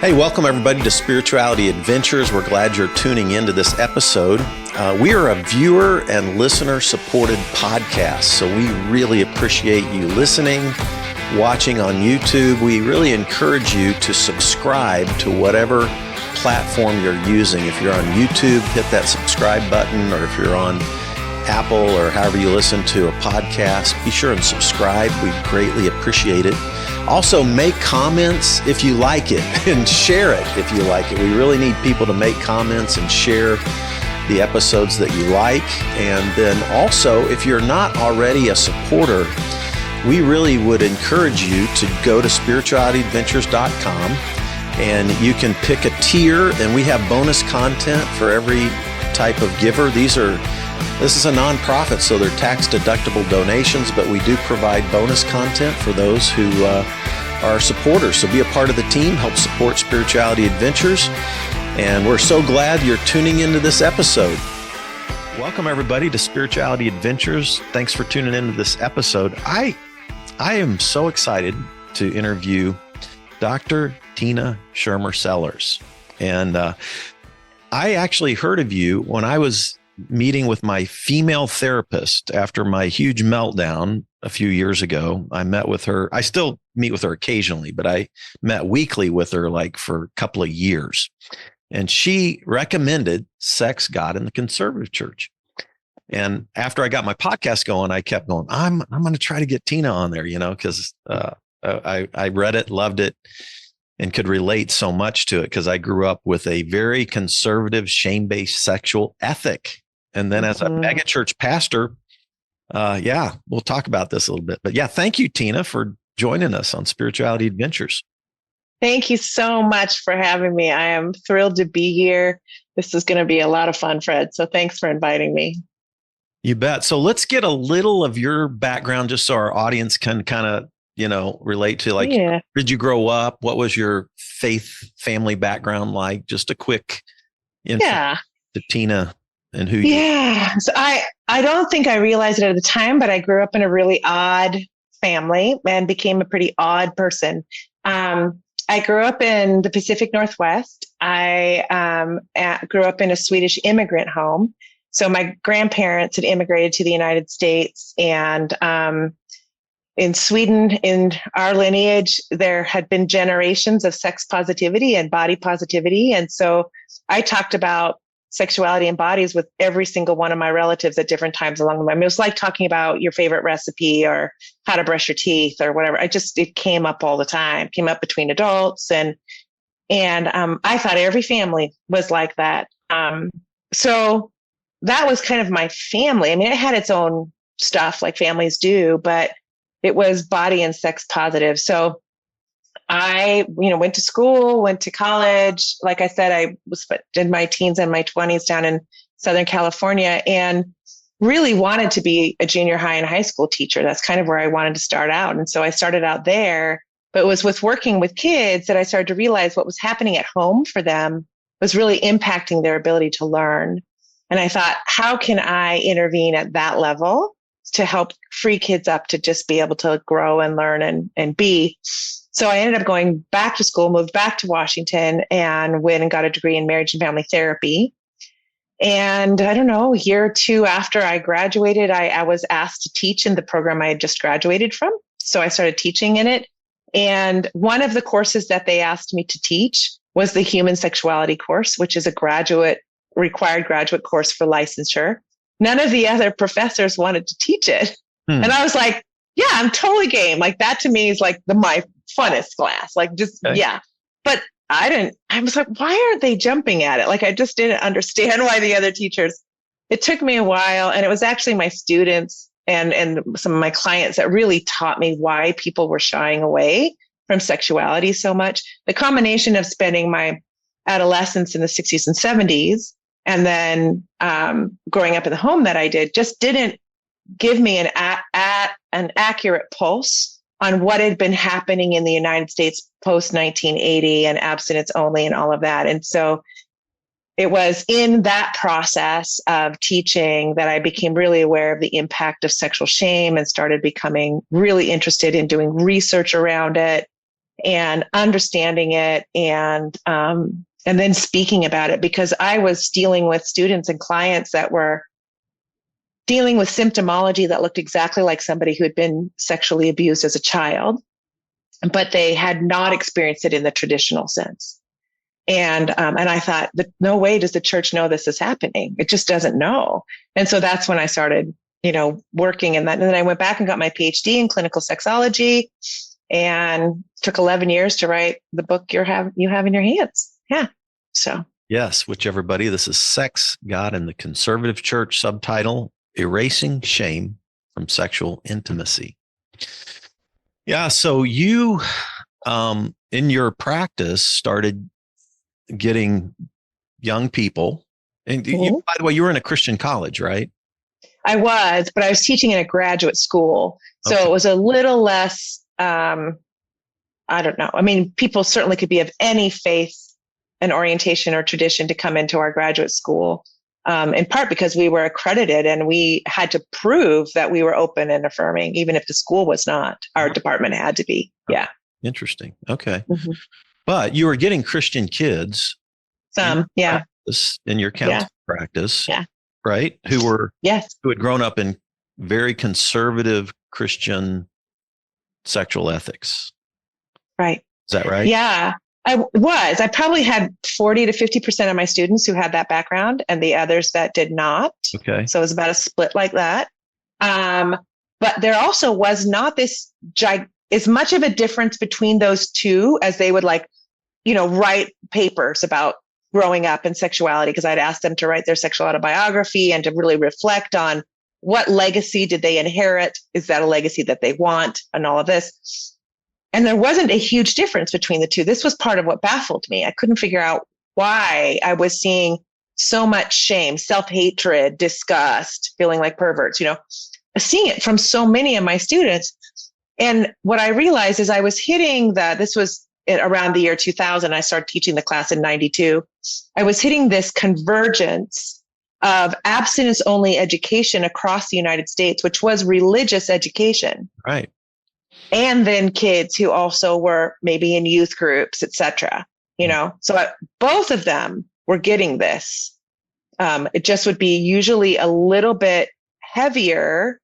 Hey, welcome everybody to Spirituality Adventures. We're glad you're tuning into this episode. We are a viewer and listener supported podcast, so we really appreciate you listening, watching on YouTube. We really encourage you to subscribe to whatever platform you're using. If you're on YouTube, hit that subscribe button, or if you're on Apple or however you listen to a podcast, be sure and subscribe. We greatly appreciate it. Also, make comments if you like it and share it if you like it. We really need people to make comments and share the episodes that you like. And then also, if you're not already a supporter, we really would encourage you to go to spiritualityadventures.com and you can pick a tier, and we have bonus content for every type of giver. This is a nonprofit, so they're tax-deductible donations, but we do provide bonus content for those who are supporters. So be a part of the team, help support Spirituality Adventures, and we're so glad you're tuning into this episode. Welcome, everybody, to Spirituality Adventures. Thanks for tuning into this episode. I am so excited to interview Dr. Tina Schermer Sellers. And I actually heard of you when I was meeting with my female therapist after my huge meltdown a few years ago. I met with her. I still meet with her occasionally, but I met weekly with her like for a couple of years. And she recommended Sex, God, and the Conservative Church. And after I got my podcast going, I kept going, I'm going to try to get Tina on there, because I read it, loved it, and could relate so much to it because I grew up with a very conservative, shame-based sexual ethic. And then as a megachurch pastor, we'll talk about this a little bit. But yeah, thank you, Tina, for joining us on Spirituality Adventures. Thank you so much for having me. I am thrilled to be here. This is going to be a lot of fun, Fred. So thanks for inviting me. You bet. So let's get a little of your background just so our audience can kind of, relate to where did you grow up? What was your faith family background like? Just a quick info to Tina and who you are. So I don't think I realized it at the time, but I grew up in a really odd family and became a pretty odd person. I grew up in the Pacific Northwest. I grew up in a Swedish immigrant home. So my grandparents had immigrated to the United States, and in Sweden, in our lineage, there had been generations of sex positivity and body positivity. And so I talked about sexuality and bodies with every single one of my relatives at different times along the way. I mean, it was like talking about your favorite recipe or how to brush your teeth or whatever. It came up all the time, came up between adults. And I thought every family was like that. So that was kind of my family. I mean, it had its own stuff like families do, but it was body and sex positive. So I, went to school, went to college. Like I said, I did my teens and my 20s down in Southern California and really wanted to be a junior high and high school teacher. That's kind of where I wanted to start out. And so I started out there, but it was with working with kids that I started to realize what was happening at home for them was really impacting their ability to learn. And I thought, how can I intervene at that level to help free kids up to just be able to grow and learn and be? So I ended up going back to school, moved back to Washington, and went and got a degree in marriage and family therapy. And I don't know, a year or two after I graduated, I was asked to teach in the program I had just graduated from. So I started teaching in it. And one of the courses that they asked me to teach was the human sexuality course, which is a required graduate course for licensure. None of the other professors wanted to teach it. And I was like, yeah, I'm totally game. Like that to me is like my funnest class. Like just, yeah. But I was like, why aren't they jumping at it? Like, I just didn't understand why the other teachers, it took me a while. And it was actually my students and some of my clients that really taught me why people were shying away from sexuality so much. The combination of spending my adolescence in the 60s and 70s and then growing up in the home that I did just didn't give me an accurate pulse on what had been happening in the United States post 1980 and abstinence only and all of that. And so it was in that process of teaching that I became really aware of the impact of sexual shame and started becoming really interested in doing research around it. and understanding it and then speaking about it, because I was dealing with students and clients that were dealing with symptomology that looked exactly like somebody who had been sexually abused as a child, but they had not experienced it in the traditional sense. And I thought, but no way does the church know this is happening. It just doesn't know. And so that's when I started, working in that. And then I went back and got my PhD in clinical sexology, and took 11 years to write the book you have in your hands. Yeah. So. Yes, which everybody, this is Sex, God, and the Conservative Church, subtitle, Erasing Shame from Sexual Intimacy. Yeah. So you, in your practice, started getting young people. And you, by the way, you were in a Christian college, right? I was, but I was teaching in a graduate school. So It was a little less, I don't know. I mean, people certainly could be of any faith and orientation or tradition to come into our graduate school, in part because we were accredited and we had to prove that we were open and affirming, even if the school was not. Our department had to be. Yeah. Interesting. Okay. Mm-hmm. But you were getting Christian kids. In your counseling practice. Yeah. Right? Who had grown up in very conservative Christian sexual ethics. Right. Is that right? Yeah, I was. I probably had 40 to 50% of my students who had that background and the others that did not. Okay. So it was about a split like that. But there also was not this as much of a difference between those two as they would write papers about growing up in sexuality, because I'd ask them to write their sexual autobiography and to really reflect on what legacy did they inherit? Is that a legacy that they want? And all of this. And there wasn't a huge difference between the two. This was part of what baffled me. I couldn't figure out why I was seeing so much shame, self-hatred, disgust, feeling like perverts, seeing it from so many of my students. And what I realized is I was hitting this was around the year 2000. I started teaching the class in 92. I was hitting this convergence of abstinence-only education across the United States, which was religious education. Right. And then kids who also were maybe in youth groups, et cetera. So both of them were getting this. It just would be usually a little bit heavier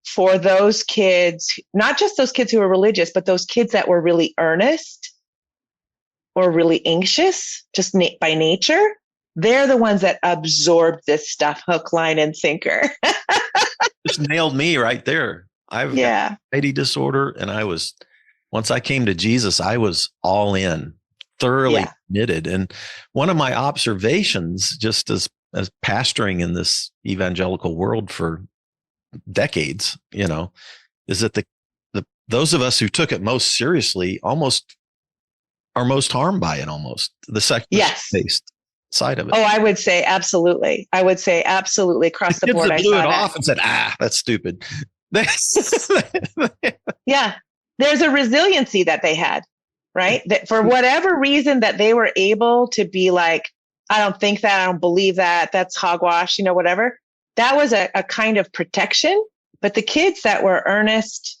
for those kids, not just those kids who were religious, but those kids that were really earnest or really anxious, just by nature. They're the ones that absorbed this stuff, hook, line, and sinker. Just nailed me right there. I've got anxiety disorder, and once I came to Jesus, I was all in, thoroughly committed. And one of my observations, just as pastoring in this evangelical world for decades, is that those of us who took it most seriously almost are most harmed by it, almost the sex-based side of it. Oh, I would say absolutely. Across the board. I blew it off and said, that's stupid. Yeah. There's a resiliency that they had, right? That for whatever reason that they were able to be like, I don't think that, I don't believe that, that's hogwash, whatever. That was a kind of protection. But the kids that were earnest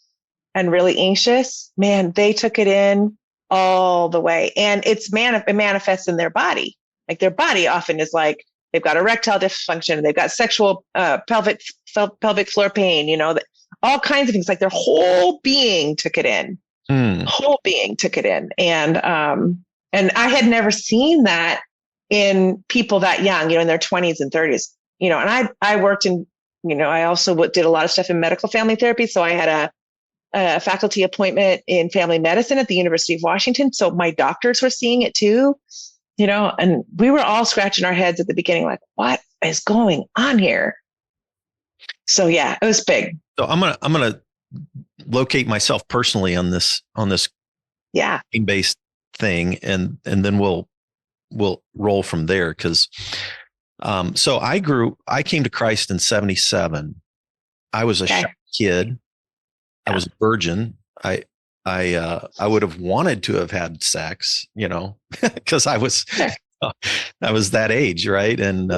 and really anxious, man, they took it in all the way. And it manifests in their body. Like their body often is like, they've got erectile dysfunction, they've got sexual pelvic floor pain, all kinds of things. Like their whole being took it in. Whole being took it in. And I had never seen that in people that young, in their 20s and 30s. And I worked in, I also did a lot of stuff in medical family therapy. So I had a faculty appointment in family medicine at the University of Washington. So my doctors were seeing it too, and we were all scratching our heads at the beginning, like, what is going on here? So yeah, it was big. So I'm going to locate myself personally on this based thing. And then we'll roll from there. Cause so I came to Christ in 1977. I was a shy kid. I was a virgin. I would have wanted to have had sex, because I was that age, right? And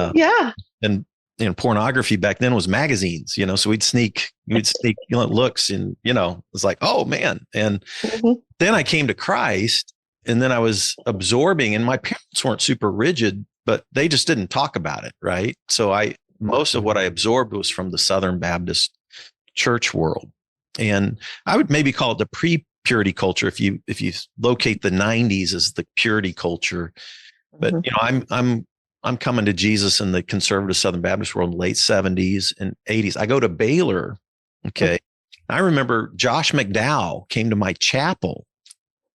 pornography back then was magazines, so we'd sneak looks, and, it's like, oh man. And then I came to Christ, and then I was absorbing, and my parents weren't super rigid, but they just didn't talk about it. Right. So most of what I absorbed was from the Southern Baptist church world. And I would maybe call it the pre-purity culture. If you locate the 90s as the purity culture, but I'm coming to Jesus in the conservative Southern Baptist world in the late 70s and 80s. I go to Baylor. Okay. I remember Josh McDowell came to my chapel,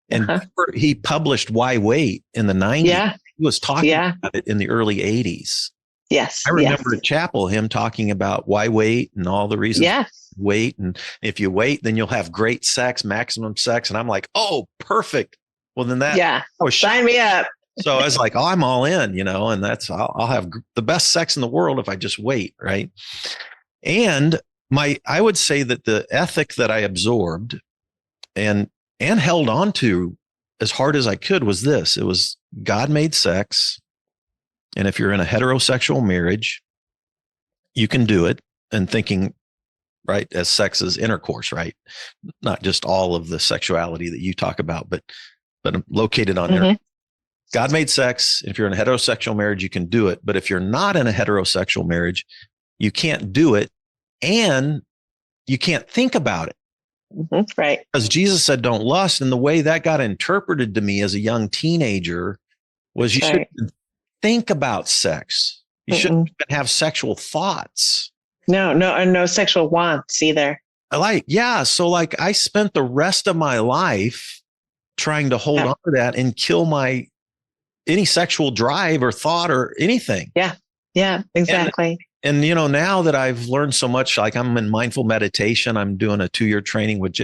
and he published Why Wait in the 90s. Yeah. He was talking about it in the early 80s. Yes. I remember at chapel him talking about why wait and all the reasons wait. And if you wait, then you'll have great sex, maximum sex. And I'm like, oh, perfect. Well, then sign me up. So I was like, oh, I'm all in, and I'll have the best sex in the world if I just wait. Right. And I would say that the ethic that I absorbed and held on to as hard as I could was this. It was God made sex. And if you're in a heterosexual marriage, you can do it, and thinking, right, as sex is intercourse, right? Not just all of the sexuality that you talk about, but located on intercourse. God made sex. If you're in a heterosexual marriage, you can do it. But if you're not in a heterosexual marriage, you can't do it, and you can't think about it. Right. Because Jesus said, don't lust. And the way that got interpreted to me as a young teenager was you shouldn't think about sex. You shouldn't even have sexual thoughts. No, and no sexual wants either. So I spent the rest of my life trying to hold on to that and kill any sexual drive or thought or anything. Yeah, exactly. And now that I've learned so much, like I'm in mindful meditation, I'm doing a 2-year training with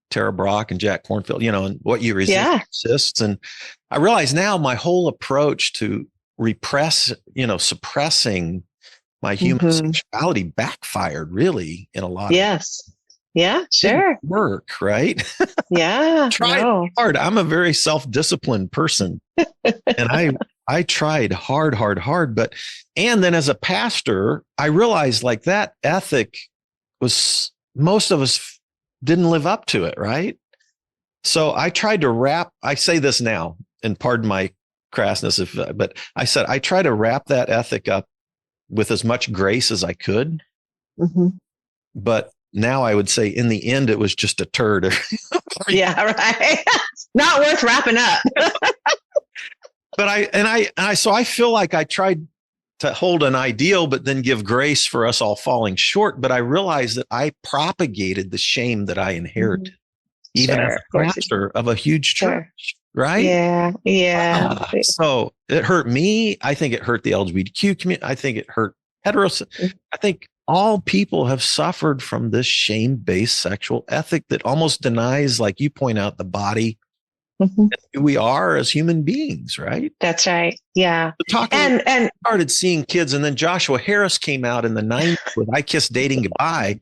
Tara Brock and Jack Kornfield, and what you resist persists. And I realize now my whole approach to suppressing my human sexuality backfired really in a lot of Yeah, sure. Work, right? Yeah. Tried hard. I'm a very self-disciplined person. And I tried hard, but then as a pastor, I realized like that ethic was, most of us didn't live up to it, right? So I tried to I say this now, and pardon my crassness, but I said, I try to wrap that ethic up with as much grace as I could. But now I would say in the end, it was just a turd. Yeah, right. Not worth wrapping up. But so I feel like I tried to hold an ideal, but then give grace for us all falling short. But I realized that I propagated the shame that I inherited, even as a pastor of a huge church. Right? Yeah. So it hurt me. I think it hurt the LGBTQ community. I think it hurt heterosexual. I think all people have suffered from this shame-based sexual ethic that almost denies, like you point out, the body, who we are as human beings, right? That's right. Yeah. And started seeing kids, and then Joshua Harris came out in the 90s with I Kissed Dating Goodbye.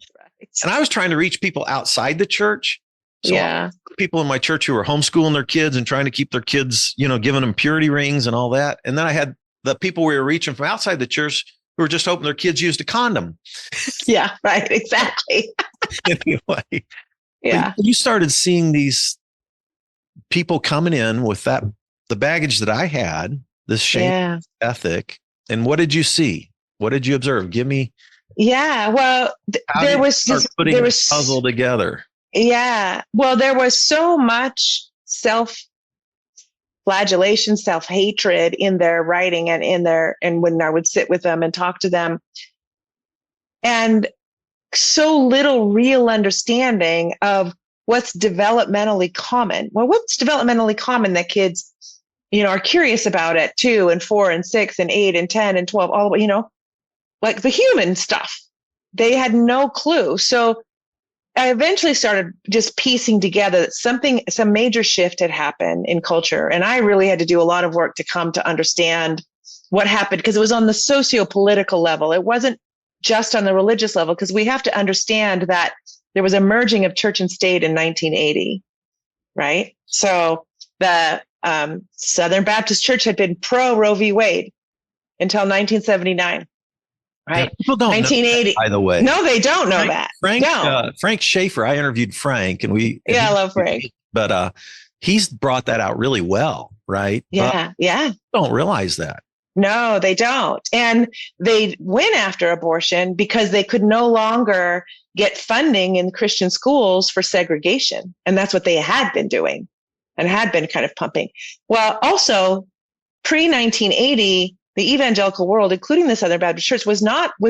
And I was trying to reach people outside the church. So people in my church who were homeschooling their kids and trying to keep their kids, giving them purity rings and all that. And then I had the people we were reaching from outside the church who were just hoping their kids used a condom. Yeah, right. Exactly. Anyway. Yeah. You started seeing these people coming in with the baggage that I had, this shame ethic. And what did you see? What did you observe? Give me. Yeah. Well, there was putting a puzzle together. Yeah. Well, there was so much self-flagellation, self-hatred in their writing and when I would sit with them and talk to them, and so little real understanding of what's developmentally common. Well, what's developmentally common that kids, are curious about at 2 and 4 and 6 and 8 and 10 and 12, all the way, like the human stuff. They had no clue. So I eventually started just piecing together that some major shift had happened in culture. And I really had to do a lot of work to come to understand what happened, because it was on the socio-political level. It wasn't just on the religious level, because we have to understand that there was a merging of church and state in 1980, right? So the Southern Baptist Church had been pro Roe v. Wade until 1979. right? People don't know 1980. that, by the way. No, they don't know that. Frank Schaefer, I interviewed Frank I love Frank. But he's brought that out really well, right? Yeah. Yeah. Don't realize that. No, they don't. And they went after abortion because they could no longer get funding in Christian schools for segregation. And that's what they had been doing and had been kind of pumping. Well, also pre 1980, the evangelical world, including the Southern Baptist Church, was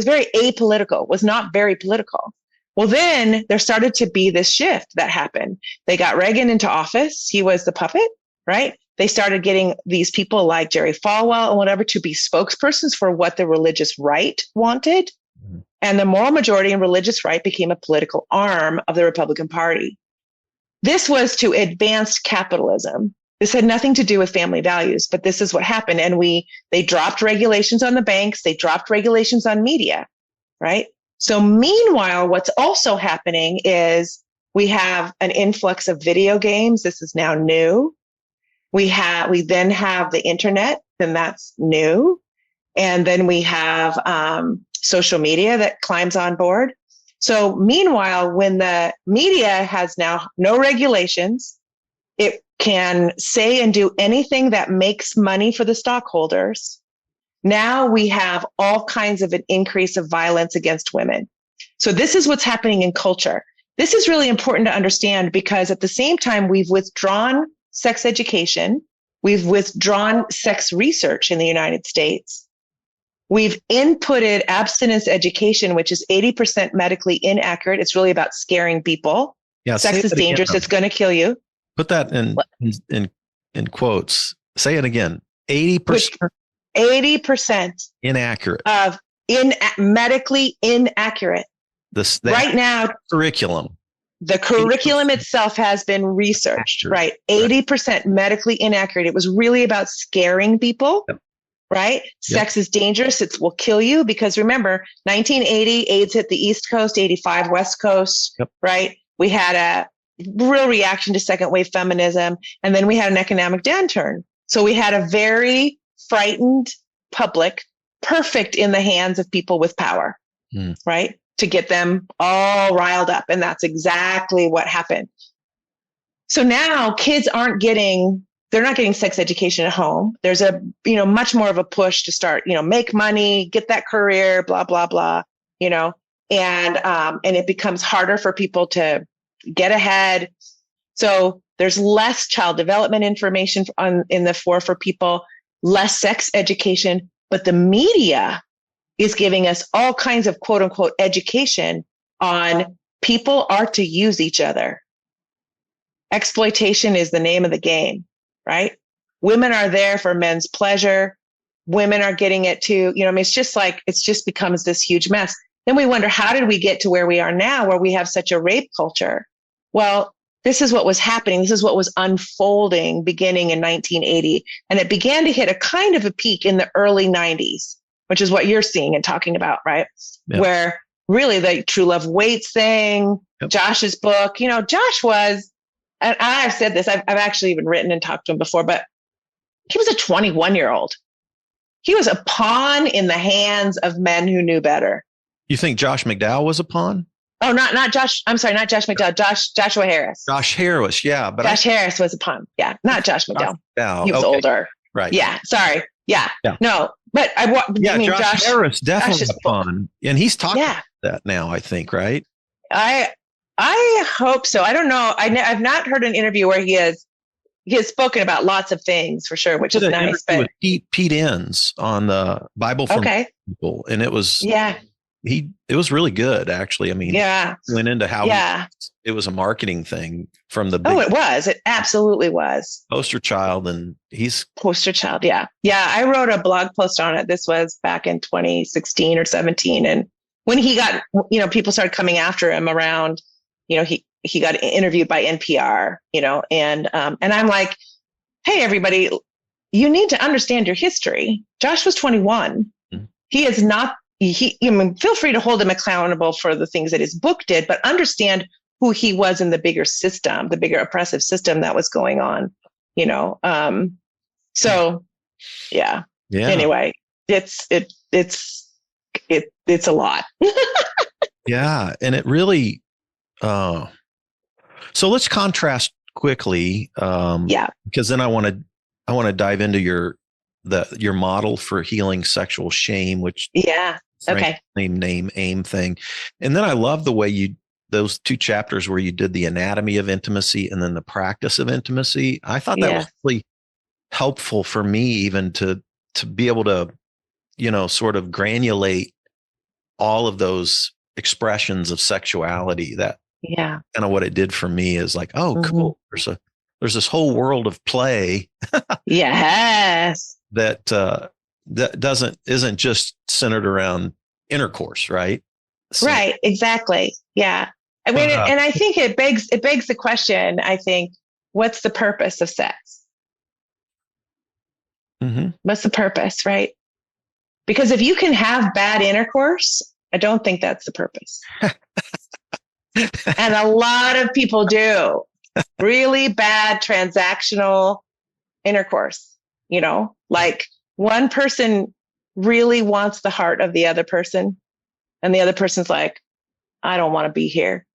very apolitical, was not very political. Well, then there started to be this shift that happened. They got Reagan into office. He was the puppet, right? They started getting these people like Jerry Falwell and whatever to be spokespersons for what the religious right wanted. And the moral majority and religious right became a political arm of the Republican Party. This was to advance capitalism. This had nothing to do with family values, but this is what happened. And they dropped regulations on the banks. They dropped regulations on media, right? So meanwhile, what's also happening is we have an influx of video games. This is now new. We then have the internet, and that's new. And then we have social media that climbs on board. So meanwhile, when the media has now no regulations, it can say and do anything that makes money for the stockholders. Now we have all kinds of an increase of violence against women. So this is what's happening in culture. This is really important to understand because at the same time, we've withdrawn sex education. We've withdrawn sex research in the United States. We've inputted abstinence education, which is 80% medically inaccurate. It's really about scaring people. Yeah, sex is dangerous. It's going to kill you. Put that in quotes. Say it again. 80%. 80% inaccurate. Of medically inaccurate. Right now, curriculum. The curriculum itself has been researched, right? 80% medically inaccurate. It was really about scaring people, right? Sex is dangerous. It will kill you because remember, 1980, AIDS hit the East Coast, 85 West Coast, right? We had a real reaction to second wave feminism. And then we had an economic downturn. So we had a very frightened public, perfect in the hands of people with power, right? To get them all riled up. And that's exactly what happened. So now kids they're not getting sex education at home. There's much more of a push to start, make money, get that career, blah, blah, blah, and it becomes harder for people to get ahead. So there's less child development information in the for people, less sex education, but the media is giving us all kinds of quote unquote education on people are to use each other. Exploitation is the name of the game, right? Women are there for men's pleasure. Women are getting it too. It's just becomes this huge mess. Then we wonder, how did we get to where we are now, where we have such a rape culture? Well, this is what was happening. This is what was unfolding beginning in 1980. And it began to hit a kind of a peak in the early 90s, which is what you're seeing and talking about, right? Yep. Where really the True Love Waits thing, Josh's book, Josh was, and I've said this, I've actually even written and talked to him before, but he was a 21-year-old. He was a pawn in the hands of men who knew better. You think Josh McDowell was a pawn? Oh, not Josh. I'm sorry, not Josh McDowell. Joshua Harris. Josh Harris, yeah. But Josh Harris was a pawn. Yeah, not Josh McDowell. He was older. Right. Yeah, sorry. Yeah. No, but Josh Harris definitely a pawn. And he's talking about that now, I think, right? I hope so. I don't know. I've not heard an interview where he has spoken about lots of things for sure, which is nice. But with Pete Enns on the Bible from People, and it was it was really good, actually. I mean, went into how it was a marketing thing from the it was. It absolutely was. Poster child, and he's poster child. Yeah. I wrote a blog post on it. This was back in 2016 or 17, and when he got, people started coming after him around, he got interviewed by NPR, and I'm like, hey, everybody, you need to understand your history. Josh was 21. Mm-hmm. He is not. Feel free to hold him accountable for the things that his book did, but understand who he was in the bigger system, the bigger oppressive system that was going on, So, yeah. Anyway, it's it's a lot. Yeah. And it really, so let's contrast quickly. Yeah. Because then I want to dive into your model for healing sexual shame, which Yeah. Frank Okay. name AIM thing. And then I love the way those 2 chapters where you did the anatomy of intimacy and then the practice of intimacy. I thought that Yeah. was really helpful for me even to be able to, sort of granulate all of those expressions of sexuality. That Yeah. kind of what it did for me is like, oh, Mm-hmm. cool. There's this whole world of play Yes. that isn't just centered around intercourse, right? So, Right. Exactly. Yeah. I mean, but, and I think it begs the question, I think, what's the purpose of sex? mhm. What's the purpose, right? Because if you can have bad intercourse, I don't think that's the purpose. And a lot of people do really bad transactional intercourse, like one person really wants the heart of the other person, and the other person's like, I don't want to be here.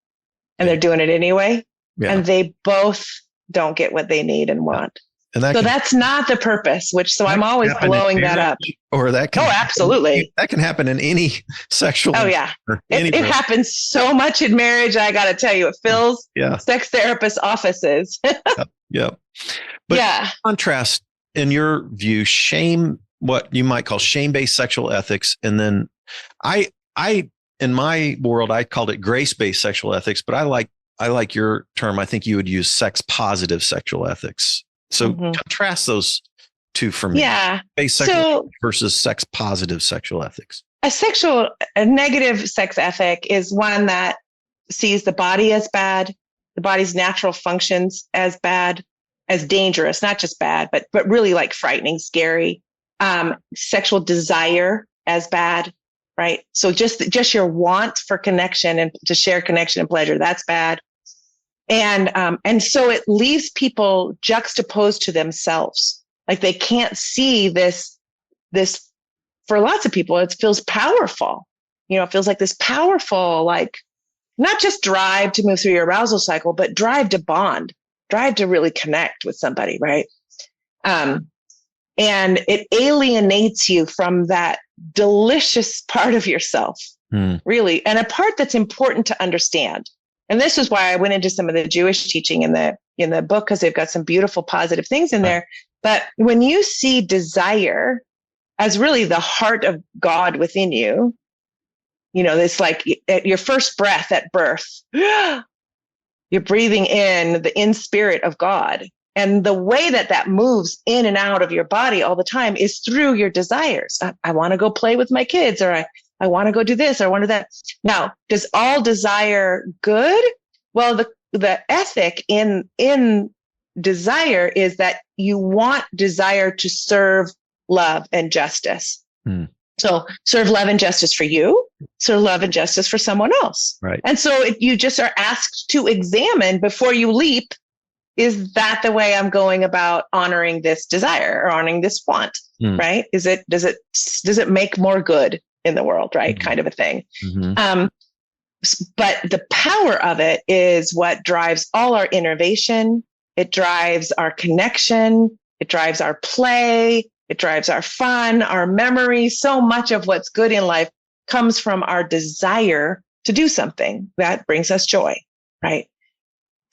And Yeah. they're doing it anyway. Yeah. And they both don't get what they need and want. And that's not the purpose, I'm always blowing that up. Or that can, absolutely. That can happen in any sexual. Oh yeah. It happens so much in marriage. I got to tell you, it fills sex therapists' offices. Yeah. But yeah. Contrast, in your view, shame, what you might call shame-based sexual ethics. And then I, in my world, I called it grace-based sexual ethics, but I like your term. I think you would use sex-positive sexual ethics. So contrast those 2 for me. Yeah. Sexual versus sex-positive sexual ethics. A negative sex ethic is one that sees the body as bad, the body's natural functions as bad, as dangerous, not just bad, but really like frightening, scary. Sexual desire as bad, right? So just your want for connection and to share connection and pleasure, that's bad. And so it leaves people juxtaposed to themselves. Like they can't see this, for lots of people, it feels powerful. It feels like this powerful, like not just drive to move through your arousal cycle, but drive to bond, drive to really connect with somebody, right? And it alienates you from that delicious part of yourself, really, and a part that's important to understand. And this is why I went into some of the Jewish teaching in the book, because they've got some beautiful positive things in there. But when you see desire as really the heart of God within you, it's like at your first breath at birth, you're breathing in the in spirit of God. And the way that moves in and out of your body all the time is through your desires. I want to go play with my kids, or I want to go do this, or I want to do that. Now, does all desire good? Well, the ethic in desire is that you want desire to serve love and justice. So serve love and justice for you, serve love and justice for someone else. Right. And so you just are asked to examine before you leap, is that the way I'm going about honoring this desire or honoring this want, right? Does it make more good in the world, right? Kind of a thing. But the power of it is what drives all our innovation. It drives our connection. It drives our play. It drives our fun, our memory. So much of what's good in life comes from our desire to do something that brings us joy, right?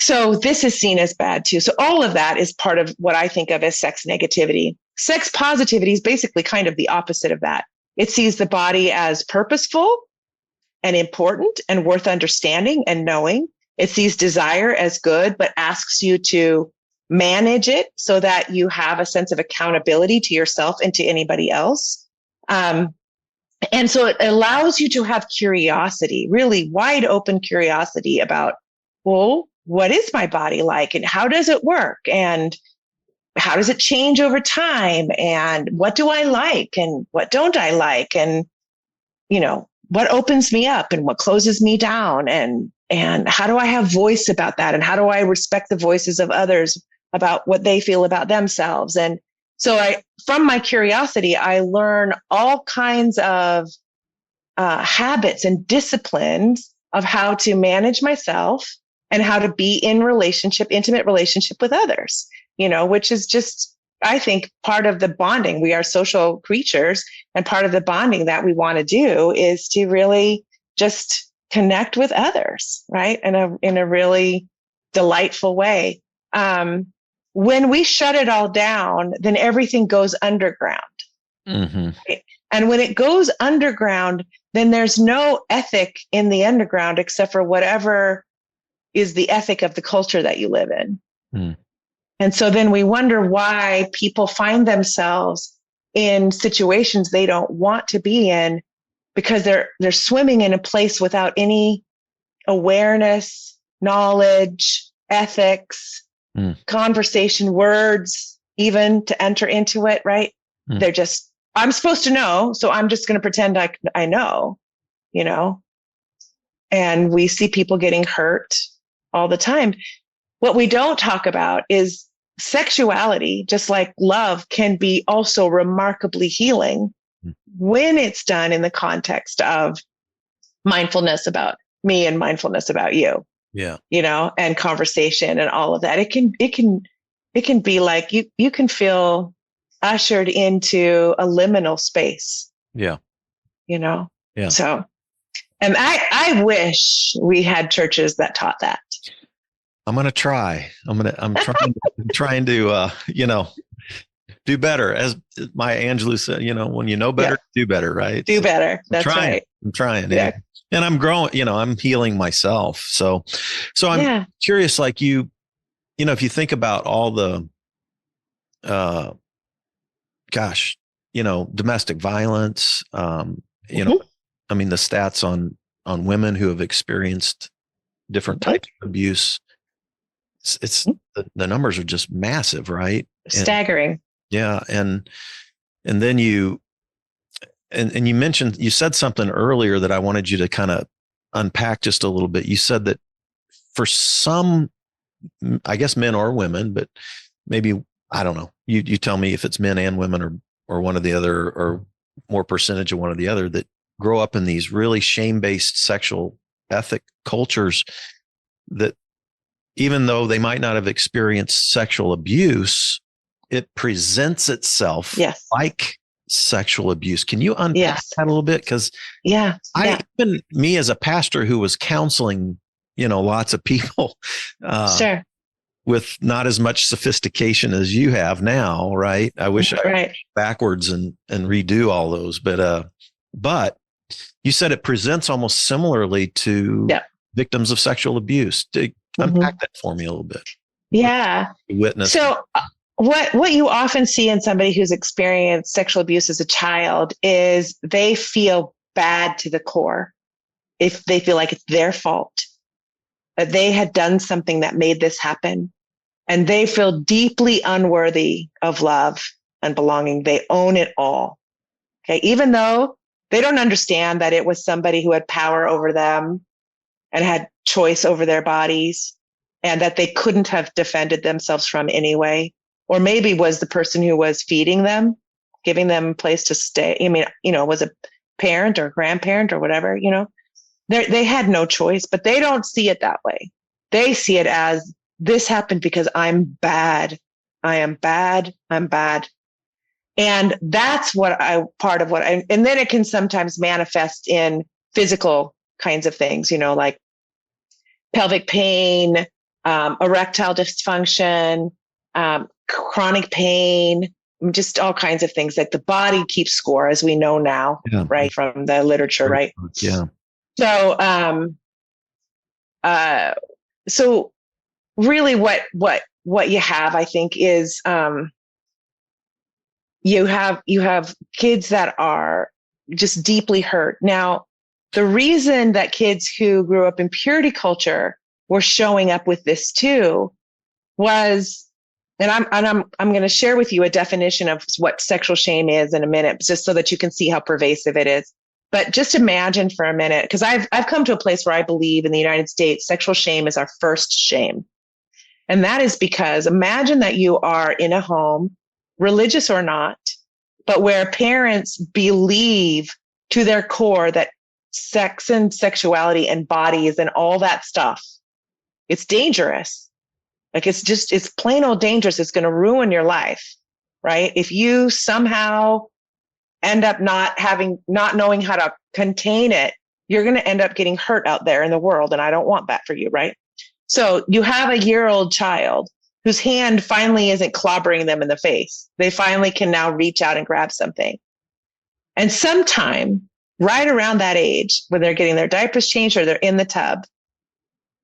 So this is seen as bad too. So all of that is part of what I think of as sex negativity. Sex positivity is basically kind of the opposite of that. It sees the body as purposeful and important and worth understanding and knowing. It sees desire as good, but asks you to manage it so that you have a sense of accountability to yourself and to anybody else. And so it allows you to have curiosity, really wide open curiosity about, well, what is my body like and how does it work? And how does it change over time? And what do I like and what don't I like? And, what opens me up and what closes me down? And how do I have voice about that? And how do I respect the voices of others about what they feel about themselves? And so from my curiosity, I learn all kinds of habits and disciplines of how to manage myself and how to be in intimate relationship with others, which is just, I think, part of the bonding. We are social creatures, and part of the bonding that we want to do is to really just connect with others, right? In a really delightful way. When we shut it all down, then everything goes underground. Mm-hmm. Right? And when it goes underground, then there's no ethic in the underground except for whatever is the ethic of the culture that you live in. Mm. And so then we wonder why people find themselves in situations they don't want to be in, because they're swimming in a place without any awareness, knowledge, ethics, conversation, words, even to enter into it, right? They're just, I'm supposed to know, so I'm just going to pretend I know, and we see people getting hurt all the time. What we don't talk about is sexuality, just like love, can be also remarkably healing when it's done in the context of mindfulness about me and mindfulness about you. Yeah. And conversation and all of that. It can be like you can feel ushered into a liminal space. Yeah. Yeah. So, and I wish we had churches that taught that. I'm going to try. I'm trying to, do better. As Maya Angelou said, when you know better, do better, right? Do better. That's right. I'm trying. Yeah. And I'm growing, I'm healing myself. So I'm curious, like if you think about all the, domestic violence, I mean, the stats on women who have experienced different types of abuse, it's the numbers are just massive, right? Staggering. And then you mentioned, you said something earlier that I wanted you to kind of unpack just a little bit. You said that for some, I guess men or women, but maybe, I don't know, you tell me if it's men and women or one or the other, or more percentage of one or the other, that grow up in these really shame-based sexual ethic cultures, that even though they might not have experienced sexual abuse, it presents itself like sexual abuse. Can you unpack that a little bit? Because even me as a pastor who was counseling, lots of people with not as much sophistication as you have now, right? I wish I went backwards and redo all those, but you said it presents almost similarly to victims of sexual abuse. Unpack that for me a little bit. Yeah. Witness. So what you often see in somebody who's experienced sexual abuse as a child is they feel bad to the core. If they feel like it's their fault, that they had done something that made this happen, and they feel deeply unworthy of love and belonging. They own it all. Okay. Even though they don't understand that it was somebody who had power over them and had choice over their bodies, and that they couldn't have defended themselves from anyway, or maybe was the person who was feeding them, giving them a place to stay. I mean, was a parent or grandparent or whatever, they had no choice, but they don't see it that way. They see it as, this happened because I'm bad. I am bad. I'm bad. And that's and then it can sometimes manifest in physical kinds of things, like pelvic pain, erectile dysfunction, chronic pain, just all kinds of things. Like the body keeps score, as we know now, right, from the literature, right? Yeah. So really what you have, I think, is you have kids that are just deeply hurt. Now, the reason that kids who grew up in purity culture were showing up with this too was, and I'm going to share with you a definition of what sexual shame is in a minute, just so that you can see how pervasive it is. But just imagine for a minute, because I've come to a place where I believe in the United States, sexual shame is our first shame. And that is because imagine that you are in a home, religious or not, but where parents believe to their core that sex and sexuality and bodies and all that stuff. It's dangerous. Like it's plain old dangerous. It's going to ruin your life, right? If you somehow end up not knowing how to contain it, you're going to end up getting hurt out there in the world. And I don't want that for you, right? So you have a year-old child whose hand finally isn't clobbering them in the face. They finally can now reach out and grab something. And sometime right around that age, when they're getting their diapers changed or they're in the tub,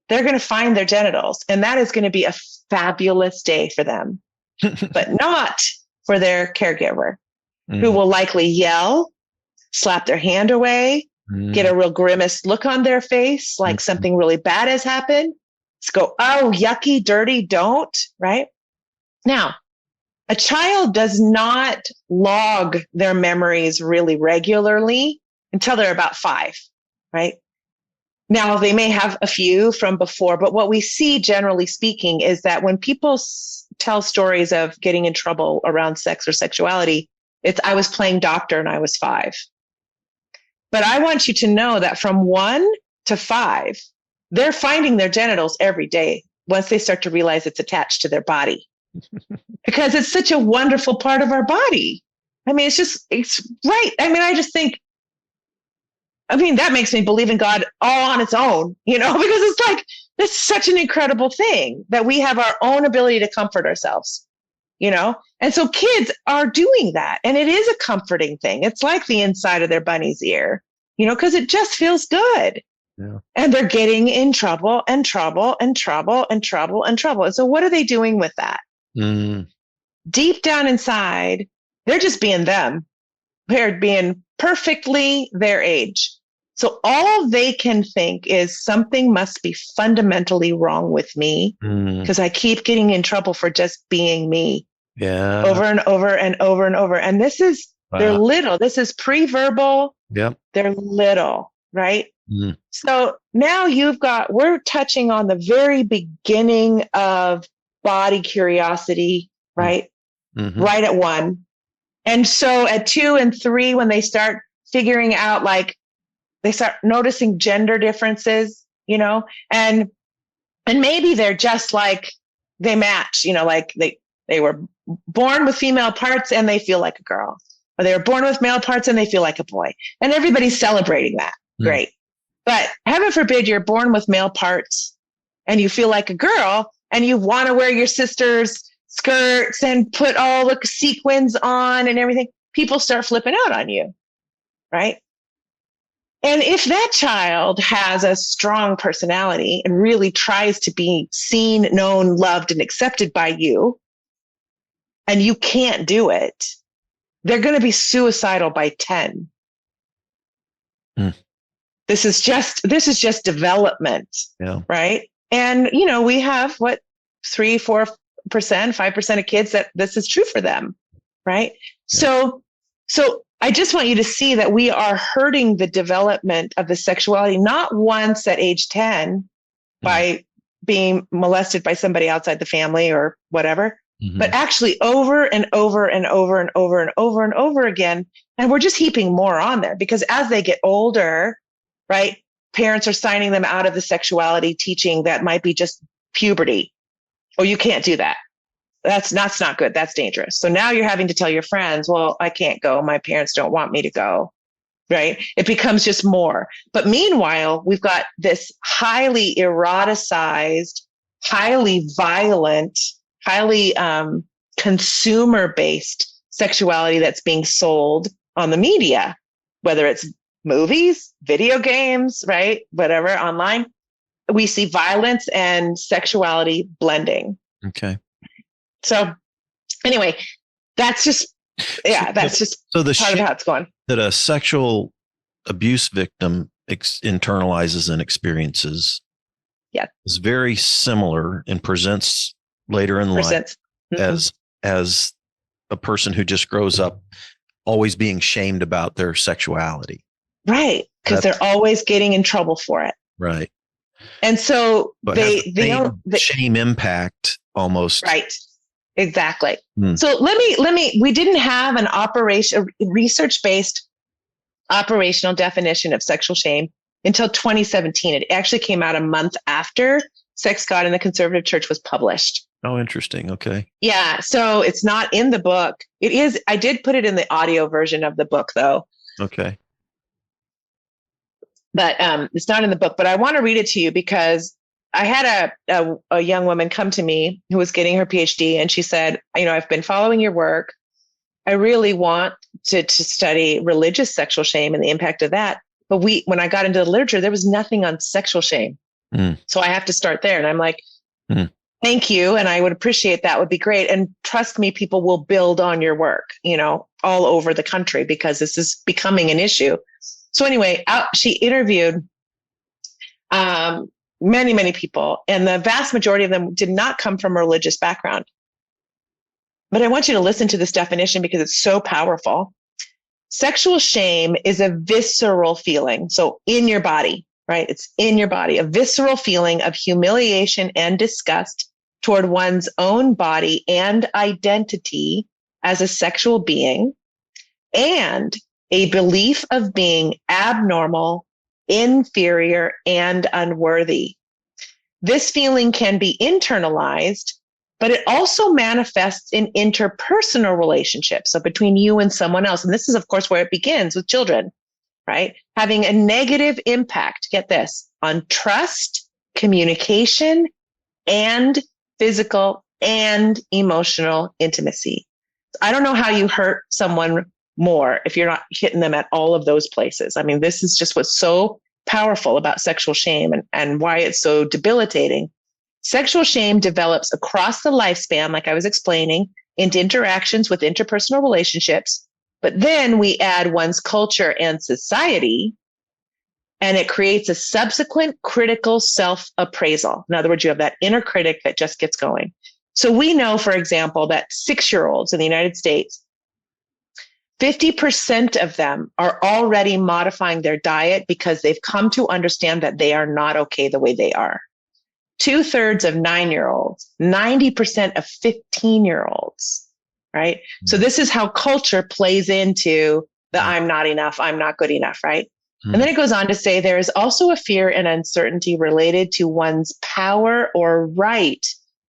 they're going to find their genitals. And that is going to be a fabulous day for them, but not for their caregiver, who will likely yell, slap their hand away, get a real grimace look on their face, like something really bad has happened. Let's go, oh, yucky, dirty, don't, right? Now, a child does not log their memories really regularly until they're about 5, right? Now, they may have a few from before, but what we see, generally speaking, is that when people tell stories of getting in trouble around sex or sexuality, it's, I was playing doctor and I was 5. But I want you to know that from 1 to 5, they're finding their genitals every day once they start to realize it's attached to their body. Because it's such a wonderful part of our body. I mean, it's right. I mean, I just think, that makes me believe in God all on its own, because it's like, this is such an incredible thing that we have our own ability to comfort ourselves, And so kids are doing that. And it is a comforting thing. It's like the inside of their bunny's ear, because it just feels good. Yeah. And they're getting in trouble and trouble and trouble and trouble and trouble. And so what are they doing with that? Deep down inside, they're just being them. They're being perfectly their age. So all they can think is something must be fundamentally wrong with me because I keep getting in trouble for just being me. Yeah. Over and over and over and over. And this is, they're little. This is pre-verbal. Yep. They're little, right? So now we're touching on the very beginning of body curiosity, right? Right at 1. And so at 2 and 3, when they start figuring out, like, they start noticing gender differences, and maybe they're just like, they match, like they were born with female parts and they feel like a girl, or they were born with male parts and they feel like a boy, and everybody's celebrating that. Great. But heaven forbid you're born with male parts and you feel like a girl and you want to wear your sister's skirts and put all the sequins on and everything. People start flipping out on you, right? And if that child has a strong personality and really tries to be seen, known, loved, and accepted by you, and you can't do it, they're going to be suicidal by 10. This is just development, right? And, we have 3, 4%, 5% of kids that this is true for them, right? Yeah. So I just want you to see that we are hurting the development of the sexuality, not once at age 10 by being molested by somebody outside the family or whatever, but actually over and over and over and over and over and over again. And we're just heaping more on there because as they get older, right, parents are signing them out of the sexuality teaching that might be just puberty. Oh, you can't do that. That's not good. That's dangerous. So now you're having to tell your friends, well, I can't go. My parents don't want me to go, right? It becomes just more. But meanwhile, we've got this highly eroticized, highly violent, highly consumer-based sexuality that's being sold on the media, whether it's movies, video games, right? Whatever, online. We see violence and sexuality blending. Okay. So anyway, that's just part of how it's going. That a sexual abuse victim internalizes and experiences is very similar and presents later in life as a person who just grows up always being shamed about their sexuality. Right. Because they're always getting in trouble for it. Right. And so they shame impact almost. Right. Exactly. So let me, we didn't have an research-based operational definition of sexual shame until 2017. It actually came out a month after Sex, God, and the Conservative Church was published. Oh, interesting. Okay. Yeah. So it's not in the book. It is. I did put it in the audio version of the book, though. Okay. But it's not in the book. But I want to read it to you because I had a young woman come to me who was getting her PhD, and she said, I've been following your work. I really want to study religious sexual shame and the impact of that. But when I got into the literature, there was nothing on sexual shame. So I have to start there. And I'm like, thank you. And I would appreciate that. Would be great. And trust me, people will build on your work, all over the country because this is becoming an issue. So anyway, she interviewed many, many people. And the vast majority of them did not come from a religious background. But I want you to listen to this definition because it's so powerful. Sexual shame is a visceral feeling. So in your body, right? It's in your body, a visceral feeling of humiliation and disgust toward one's own body and identity as a sexual being, and a belief of being abnormal, inferior, and unworthy. This feeling can be internalized, but it also manifests in interpersonal relationships. So between you and someone else. And this is, of course, where it begins with children, right? Having a negative impact, get this, on trust, communication, and physical and emotional intimacy. I don't know how you hurt someone more if you're not hitting them at all of those places. I mean, this is just what's so powerful about sexual shame and why it's so debilitating. Sexual shame develops across the lifespan, like I was explaining, into interactions with interpersonal relationships. But then we add one's culture and society, and it creates a subsequent critical self-appraisal. In other words, you have that inner critic that just gets going. So we know, for example, that 6-year-olds in the United States, 50% of them are already modifying their diet because they've come to understand that they are not okay the way they are. 2/3 of 9-year-olds, 90% of 15-year-olds, right? So this is how culture plays into the I'm not enough, I'm not good enough, right? And then it goes on to say there is also a fear and uncertainty related to one's power or right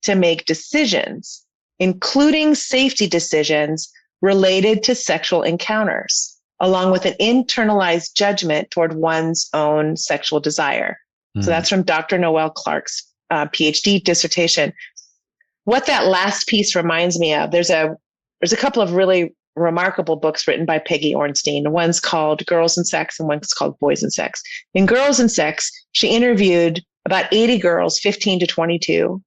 to make decisions, including safety decisions related to sexual encounters, along with an internalized judgment toward one's own sexual desire. So that's from Dr. Noel Clark's PhD dissertation. What that last piece reminds me of, there's a couple of really remarkable books written by Peggy Ornstein. One's called Girls and Sex and one's called Boys and Sex. In Girls and Sex, she interviewed about 80 girls, 15 to 22.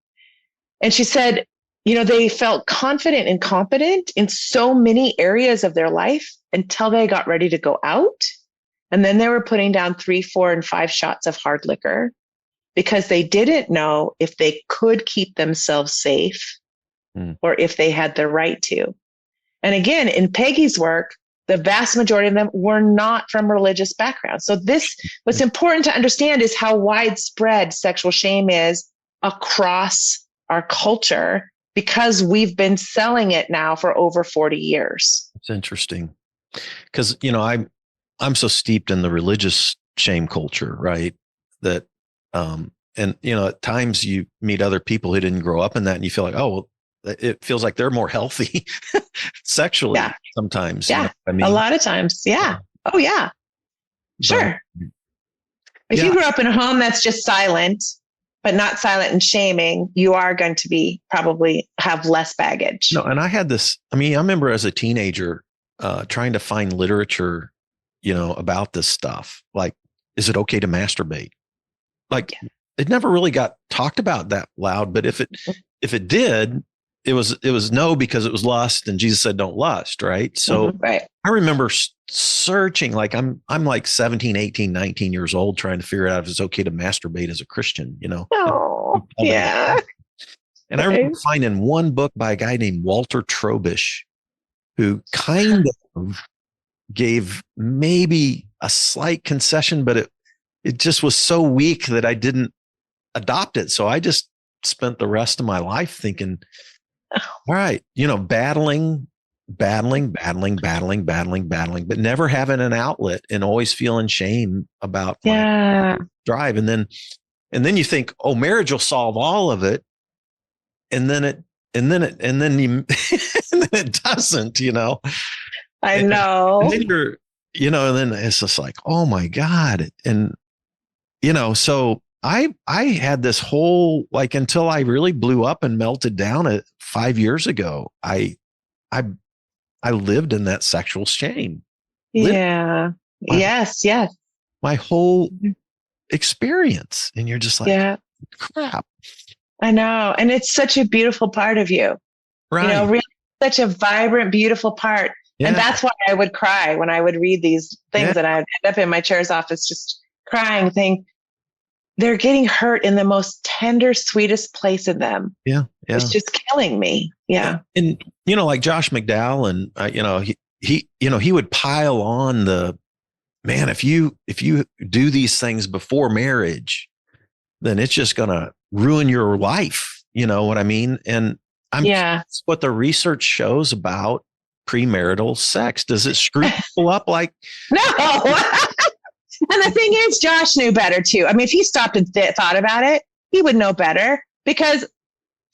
And she said, they felt confident and competent in so many areas of their life until they got ready to go out. And then they were putting down 3, 4, and 5 shots of hard liquor because they didn't know if they could keep themselves safe or if they had the right to. And again, in Peggy's work, the vast majority of them were not from religious backgrounds. So what's important to understand is how widespread sexual shame is across our culture because we've been selling it now for over 40 years. It's interesting because, I'm so steeped in the religious shame culture, right? That, at times you meet other people who didn't grow up in that and you feel like, oh, well, it feels like they're more healthy sexually sometimes. Yeah. A lot of times. Yeah. Oh yeah. Sure. If you grew up in a home that's just silent, but not silent and shaming, you are going to probably have less baggage. No, and I had this, I remember as a teenager trying to find literature, about this stuff. Like, is it okay to masturbate? Like, it never really got talked about that loud, but if it did, it was no, because it was lust and Jesus said, don't lust. Right. So right. I remember searching, like I'm like 17, 18, 19 years old, trying to figure out if it's okay to masturbate as a Christian, Oh, yeah. And I remember finding one book by a guy named Walter Trobisch, who kind of gave maybe a slight concession, but it just was so weak that I didn't adopt it. So I just spent the rest of my life thinking, all right, battling battling, but never having an outlet and always feeling shame about Yeah. drive. And then you think, oh, marriage will solve all of it. And then and then you, and then it doesn't, I and, know. and then and then it's just like, oh my God. And, so I had this whole, like, until I really blew up and melted down at 5 years ago, I lived in that sexual shame. Yeah. Yes. My whole experience. And you're just like, Yeah. crap. I know. And it's such a beautiful part of you, Right. really such a vibrant, beautiful part. Yeah. And that's why I would cry when I would read these things, and I would end up in my chair's office just crying, saying, they're getting hurt in the most tender, sweetest place in them. Yeah. It's just killing me. Yeah. And, like Josh McDowell, and, he would pile on the, man, if you do these things before marriage, then it's just going to ruin your life. You know what I mean? And that's what the research shows about premarital sex. Does it screw people up like? No. And the thing is, Josh knew better too. I mean, if he stopped and thought about it, he would know better, because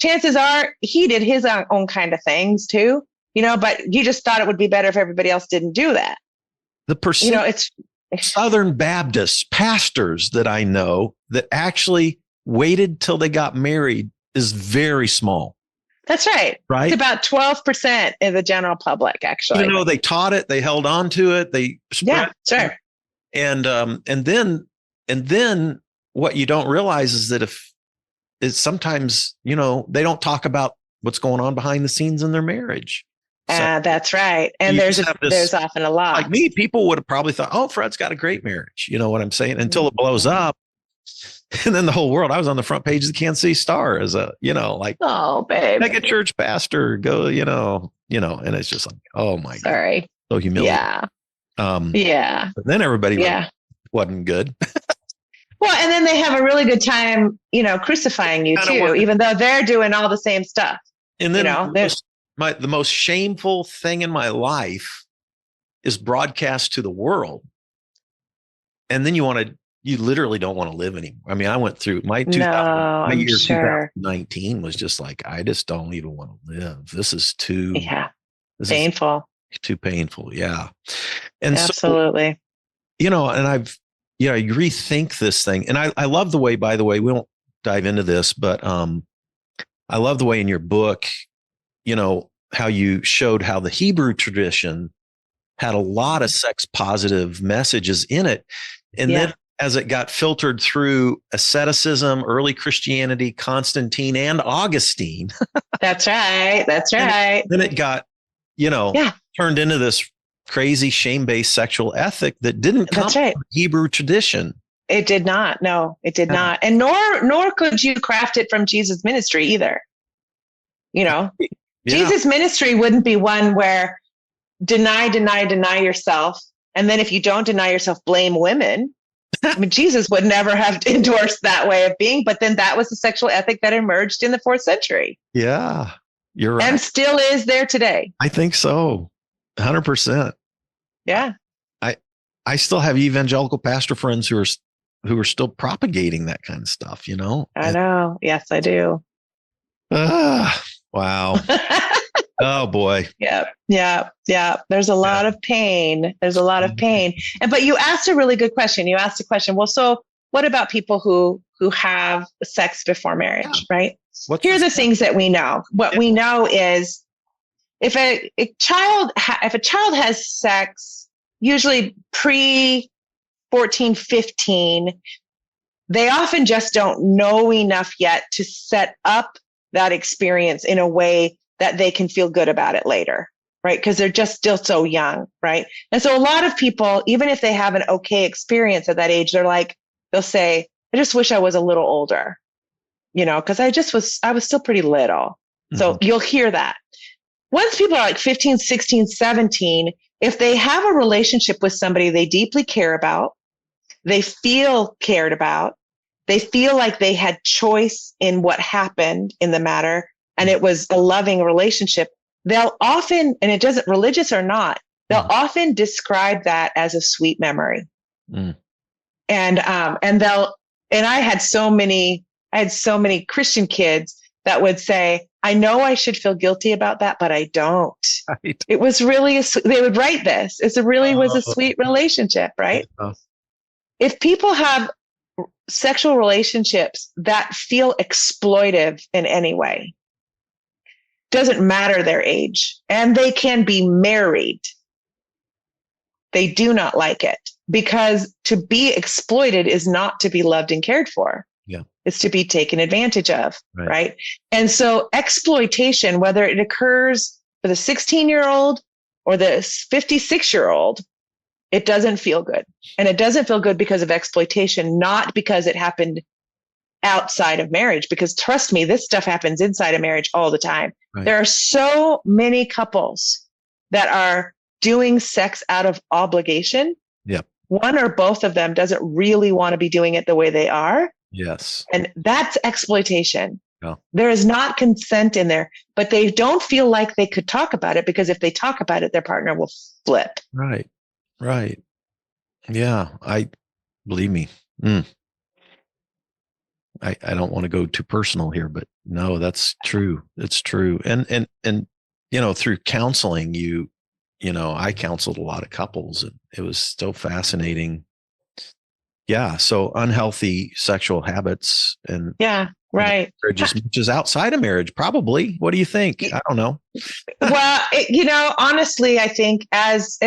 chances are he did his own kind of things too, but you just thought it would be better if everybody else didn't do that. The percent, it's Southern Baptist pastors that I know that actually waited till they got married is very small. That's right. Right. It's about 12% of the general public, actually. They taught it, they held on to it, they spread. Yeah, sure. And then what you don't realize is that is sometimes, they don't talk about what's going on behind the scenes in their marriage. So that's right. And there's often a lot. Like me, people would have probably thought, oh, Fred's got a great marriage. You know what I'm saying? Until it blows up. And then the whole world, I was on the front page of the Kansas City Star as a, like, oh, babe, like a church pastor, go, and it's just like, oh my God. So humiliating. Yeah. But then everybody wasn't good. Well, and then they have a really good time, crucifying you too, even though they're doing all the same stuff. And then the most shameful thing in my life is broadcast to the world. And then you literally don't want to live anymore. I mean, I went through my year 2019 was just like, I just don't even want to live. This is too painful. Too painful. Yeah. And absolutely. So, and you rethink this thing. And I love the way, by the way, we won't dive into this, but I love the way in your book, how you showed how the Hebrew tradition had a lot of sex positive messages in it. And then as it got filtered through asceticism, early Christianity, Constantine and Augustine. That's right. Then it got, turned into this crazy shame-based sexual ethic that didn't come from Hebrew tradition. It did not. No, it did not. And nor could you craft it from Jesus' ministry either. Jesus' ministry wouldn't be one where deny yourself. And then if you don't deny yourself, blame women. I mean, Jesus would never have endorsed that way of being, but then that was the sexual ethic that emerged in the 4th century. Yeah, you're right. And still is there today. I think so. 100%. Yeah. I still have evangelical pastor friends who are still propagating that kind of stuff, I know. Yes, I do. Wow. Oh boy. Yeah. There's a lot of pain. But you asked a really good question. You asked a question. Well, so what about people who have sex before marriage, right? Here are the things that we know. What we know is if a child has sex, usually pre 14, 15, they often just don't know enough yet to set up that experience in a way that they can feel good about it later, right? Because they're just still so young, right? And so a lot of people, even if they have an okay experience at that age, they'll say, I just wish I was a little older, because I was still pretty little. So you'll hear that. Once people are like 15, 16, 17, if they have a relationship with somebody they deeply care about, they feel cared about, they feel like they had choice in what happened in the matter, and it was a loving relationship, they'll often, and it doesn't, religious or not, they'll Mm. often describe that as a sweet memory. Mm. And I had so many Christian kids that would say, I know I should feel guilty about that, but I don't. Right. It was really, they would write this. It really was a sweet relationship, right? Yeah. If people have sexual relationships that feel exploitive in any way, doesn't matter their age, and they can be married, they do not like it, because to be exploited is not to be loved and cared for. Yeah. It's to be taken advantage of, Right. right? And so exploitation, whether it occurs for the 16-year-old or the 56-year-old, it doesn't feel good. And it doesn't feel good because of exploitation, not because it happened outside of marriage. Because trust me, this stuff happens inside of marriage all the time. Right. There are so many couples that are doing sex out of obligation. Yep. One or both of them doesn't really want to be doing it the way they are. Yes. And that's exploitation. Yeah. There is not consent in there, but they don't feel like they could talk about it, because if they talk about it, their partner will flip. Right. Right. Yeah. Believe me. I don't want to go too personal here, but no, that's true. It's true. And through counseling, I counseled a lot of couples, and it was so fascinating. Yeah. So unhealthy sexual habits and Yeah. Right. marriage as much as outside of marriage, probably. What do you think? I don't know. Well, honestly, I think as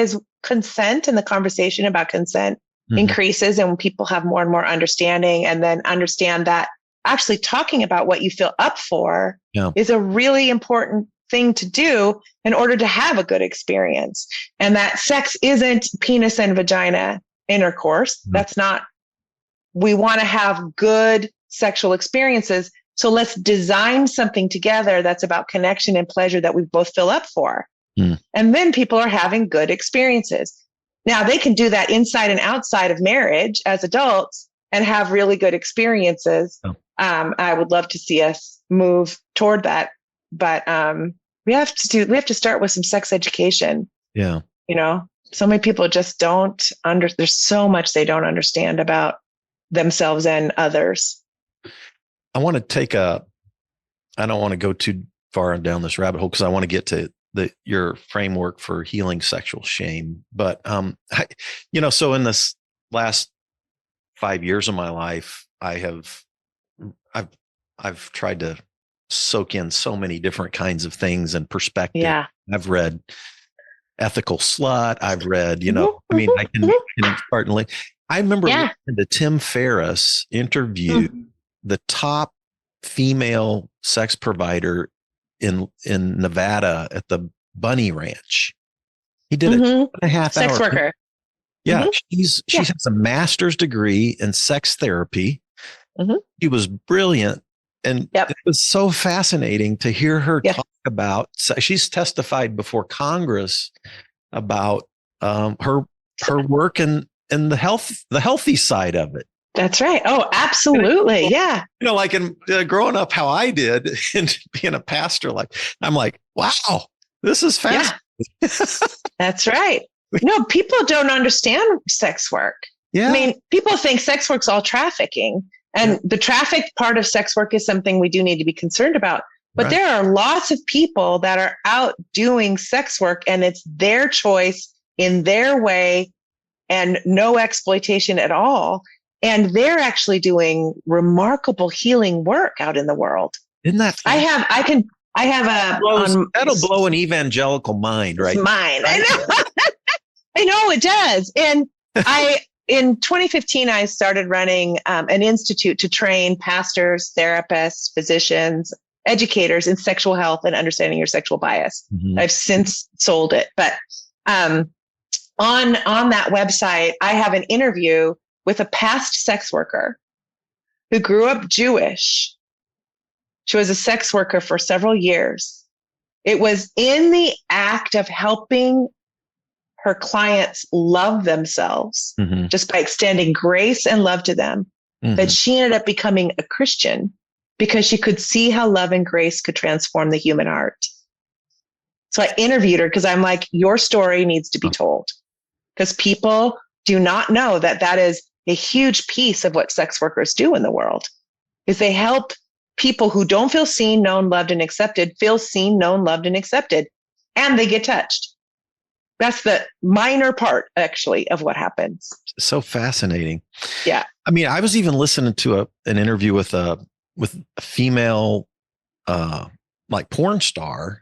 consent and the conversation about consent increases, and when people have more and more understanding, and then understand that actually talking about what you feel up for is a really important thing to do in order to have a good experience. And that sex isn't penis and vagina intercourse. That's not, we want to have good sexual experiences. So let's design something together that's about connection and pleasure that we both feel up for. And then people are having good experiences. Now they can do that inside and outside of marriage as adults and have really good experiences. I would love to see us move toward that, but we have to start with some sex education. Yeah. So many people just don't there's so much they don't understand about themselves and others. I want to I don't want to go too far down this rabbit hole, because I want to get to your framework for healing sexual shame. But, so in this last 5 years of my life, I've tried to soak in so many different kinds of things and perspective. Yeah. I've read Ethical Slut. I've read, I can certainly. I remember listening to Tim Ferriss interview the top female sex provider in Nevada at the Bunny Ranch. He did a 2.5 sex hour worker. Yeah. She has a master's degree in sex therapy. She was brilliant. And it was so fascinating to hear her talk about, she's testified before Congress about her work and the healthy side of it. That's right. Oh, absolutely. Yeah. Like in growing up how I did and being a pastor, I'm like, wow, this is fascinating. Yeah. That's right. No, people don't understand sex work. Yeah. I mean, people think sex work's all trafficking, and the traffic part of sex work is something we do need to be concerned about. But there are lots of people that are out doing sex work, and it's their choice in their way and no exploitation at all. And they're actually doing remarkable healing work out in the world. Isn't that fascinating? That'll blow an evangelical mind, right? Mine. I know. I know it does. And in 2015, I started running an institute to train pastors, therapists, physicians, educators in sexual health and understanding your sexual bias. I've since sold it, but on that website, I have an interview with a past sex worker who grew up Jewish. She was a sex worker for several years. It was in the act of helping her clients love themselves just by extending grace and love to them that she ended up becoming a Christian, because she could see how love and grace could transform the human heart. So I interviewed her because I'm like, your story needs to be told, because people do not know that that is a huge piece of what sex workers do in the world, is they help people who don't feel seen, known, loved, and accepted feel seen, known, loved, and accepted, and they get touched. That's the minor part, actually, of what happens. So fascinating. Yeah. I mean, I was even listening to an interview with a female, like porn star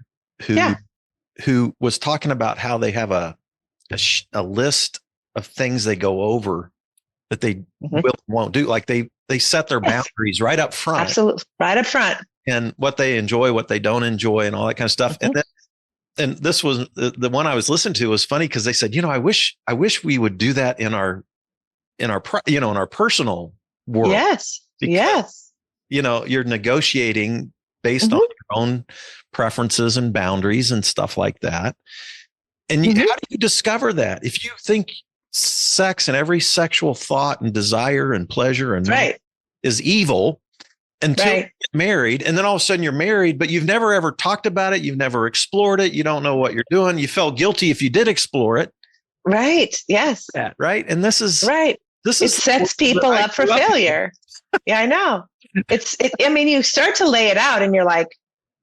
who was talking about how they have a list of things they go over that they won't do. Like they set their boundaries right up front. Absolutely. Right up front. And what they enjoy, what they don't enjoy, and all that kind of stuff. And this was the one I was listening to was funny because they said, I wish we would do that in our personal world. Yes. Because, you're negotiating based on your own preferences and boundaries and stuff like that. And how do you discover that? If you think sex and every sexual thought and desire and pleasure and is evil until you get married, and then all of a sudden you're married, but you've never ever talked about it. You've never explored it. You don't know what you're doing. You felt guilty if you did explore it. Right. Yes. Right. And this is right. It sets people up for failure. Yeah, I know. I mean, you start to lay it out and you're like,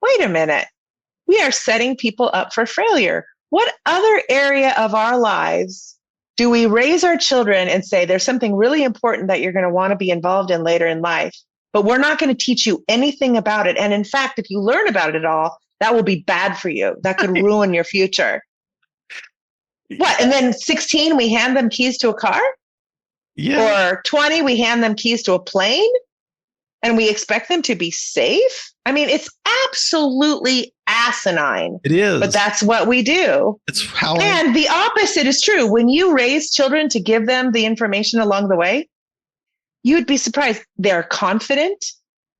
wait a minute, we are setting people up for failure. What other area of our lives do we raise our children and say, there's something really important that you're going to want to be involved in later in life, but we're not going to teach you anything about it. And in fact, if you learn about it all, that will be bad for you. That could ruin your future. What? And then 16, we hand them keys to a car? Yeah. Or 20, we hand them keys to a plane and we expect them to be safe? I mean, it's absolutely asinine. It is. But that's what we do. It's how. And the opposite is true. When you raise children to give them the information along the way, you'd be surprised. They're confident.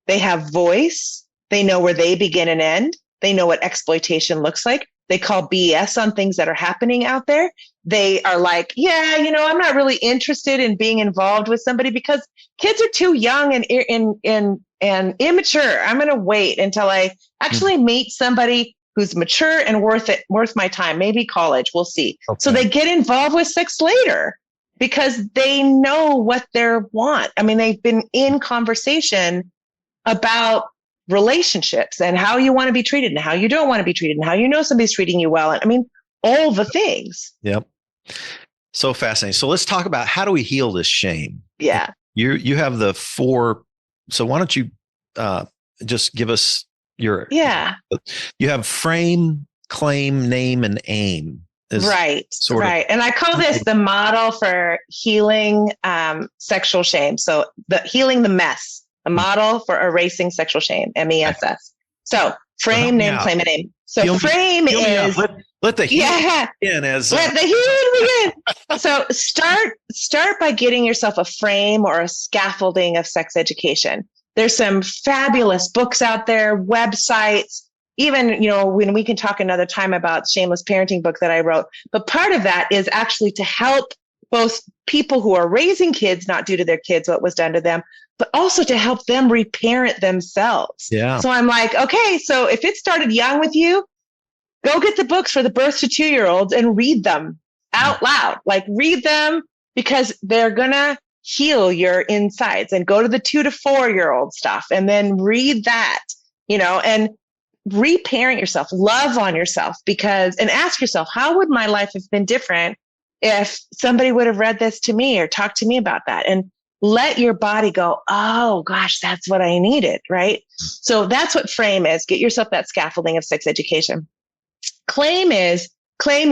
They have voice. They know where they begin and end. They know what exploitation looks like. They call BS on things that are happening out there. They are like, yeah, I'm not really interested in being involved with somebody because kids are too young and immature. I'm going to wait until I actually meet somebody who's mature and worth my time. Maybe college. We'll see. Okay. So they get involved with sex later because they know what they want. I mean, they've been in conversation about relationships and how you want to be treated and how you don't want to be treated and how somebody's treating you well. I mean, all the things. Yep. So fascinating. So let's talk about how do we heal this shame? Yeah. You have the 4. So why don't you just give us your, you have frame, claim, name, and aim. Right. And I call this the model for healing sexual shame. So healing the mess. A model for erasing sexual shame, MESS. So frame, name, claim, and aim. So frame is let the healing begin. Let the healing begin. So start by getting yourself a frame or a scaffolding of sex education. There's some fabulous books out there, websites. Even when we can talk another time about Shameless Parenting book that I wrote. But part of that is actually to help both people who are raising kids not do to their kids what was done to them, but also to help them reparent themselves. Yeah. So I'm like, okay, so if it started young with you, go get the books for the birth to 2-year-olds and read them out loud. Like read them because they're going to heal your insides, and go to the 2 to 4-year-old stuff and then read that, and reparent yourself, love on yourself and ask yourself, how would my life have been different if somebody would have read this to me or talked to me about that? And let your body go, oh gosh, that's what I needed, right? So that's what frame is. Get yourself that scaffolding of sex education. Claim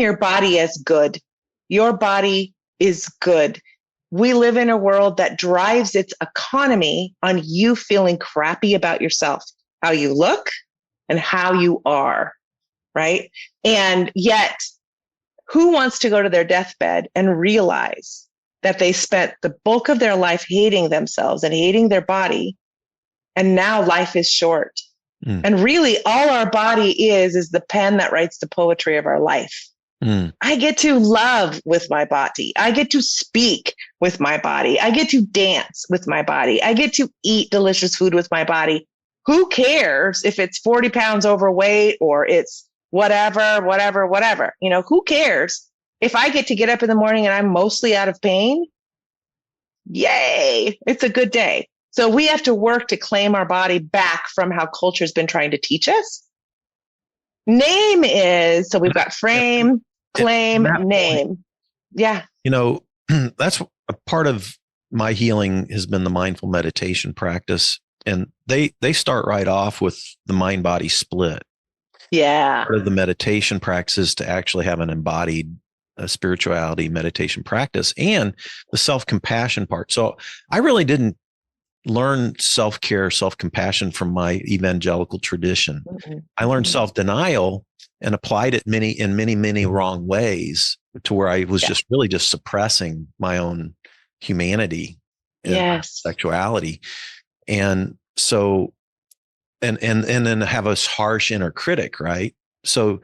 your body as good. Your body is good. We live in a world that drives its economy on you feeling crappy about yourself, how you look and how you are, right? And yet, who wants to go to their deathbed and realize that they spent the bulk of their life hating themselves and hating their body, and now life is short? And really, all our body is the pen that writes the poetry of our life. I get to love with my body. I get to speak with my body. I get to dance with my body. I get to eat delicious food with my body. Who cares if it's 40 pounds overweight or it's whatever, whatever, whatever. Who cares? If I get to get up in the morning and I'm mostly out of pain, yay, it's a good day. So we have to work to claim our body back from how culture's been trying to teach us. Name is, so we've got frame, claim, name. Point, yeah. That's a part of my healing has been the mindful meditation practice. And they start right off with the mind body split. Yeah. Part of the meditation practice is to actually have an embodied spirituality meditation practice and the self-compassion part. So I really didn't learn self-care, self-compassion from my evangelical tradition. Mm-hmm. I learned self-denial and applied it in many wrong ways to where I was just really just suppressing my own humanity and sexuality. And so, and then have a harsh inner critic, right? So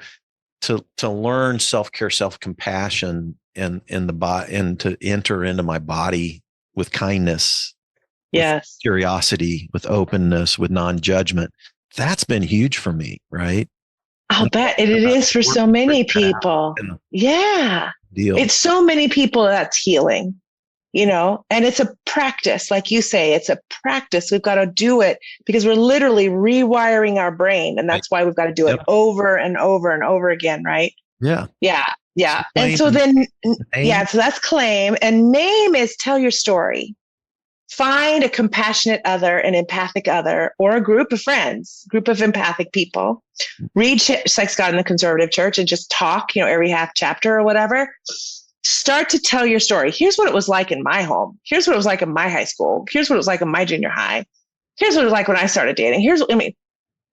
to learn self-care, self-compassion and the body, and to enter into my body with kindness, with curiosity, with openness, with non-judgment, that's been huge for me, right? I'll bet it is for so many people. Yeah. It's so many people that's healing, and it's a practice. Like you say, it's a practice. We've got to do it because we're literally rewiring our brain. And that's why we've got to do it over and over and over again. Right. Yeah. Yeah. Yeah. And so then, so that's claim, and name is tell your story. Find a compassionate other, an empathic other, or a group of friends, group of empathic people. Read Sex, God, in the Conservative Church and just talk, every half chapter or whatever. Start to tell your story. Here's what it was like in my home. Here's what it was like in my high school. Here's what it was like in my junior high. Here's what it was like when I started dating.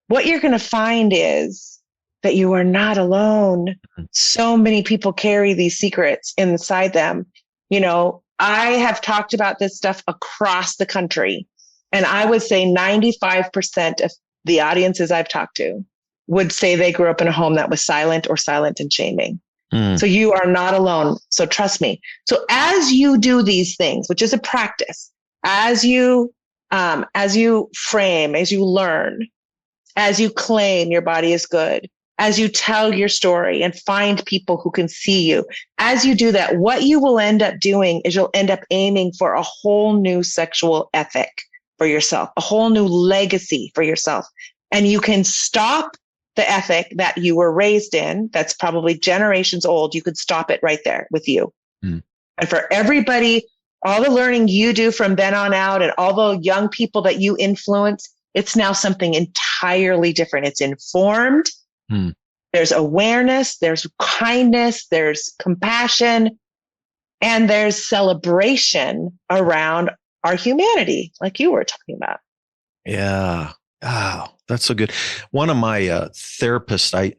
What you're going to find is that you are not alone. So many people carry these secrets inside them. I have talked about this stuff across the country, and I would say 95% of the audiences I've talked to would say they grew up in a home that was silent or silent and shaming. So you are not alone. So trust me. So as you do these things, which is a practice, as you frame, as you learn, as you claim your body is good, as you tell your story and find people who can see you, as you do that, what you will end up doing is you'll end up aiming for a whole new sexual ethic for yourself, a whole new legacy for yourself. And you can stop the ethic that you were raised in, that's probably generations old. You could stop it right there with you. And for everybody, all the learning you do from then on out and all the young people that you influence, it's now something entirely different. It's informed. There's awareness, there's kindness, there's compassion, and there's celebration around our humanity, like you were talking about. Yeah. Oh, that's so good. One of my therapists,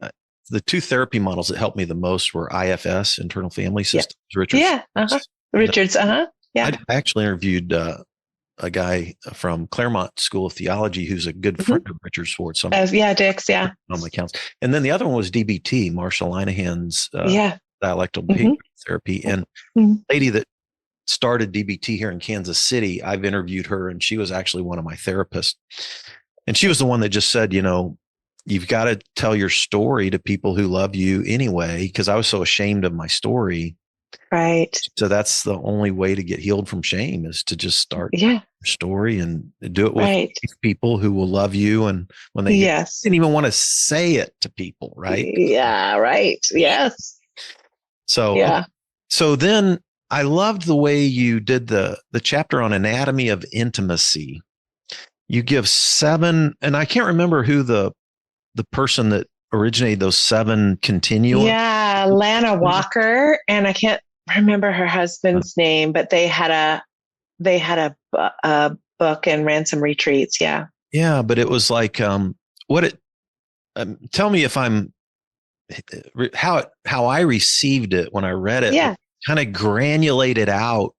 the two therapy models that helped me the most were IFS, internal family systems. Richard. Yeah. Richards. Yeah. I actually interviewed a guy from Claremont School of Theology who's a good friend of Richard Schwartz. Dix. Yeah. On my accounts. And then the other one was DBT, Marshall Linehan's dialectical behavior therapy. And lady that started DBT here in Kansas City, I've interviewed her, and she was actually one of my therapists. And she was the one that just said, you've got to tell your story to people who love you anyway, because I was so ashamed of my story. Right. So that's the only way to get healed from shame, is to just start your story and do it with people who will love you. And when they didn't even want to say it to people. Right. Yeah. Right. Yes. So, so then I loved the way you did the chapter on anatomy of intimacy. You give 7, and I can't remember who the person that originated those 7 continuum. Yeah, Lana Walker, and I can't remember her husband's name, but they had a book and ran some retreats. Yeah. Yeah, but it was like tell me if I'm how I received it when I read it. Yeah. Kind of granulated out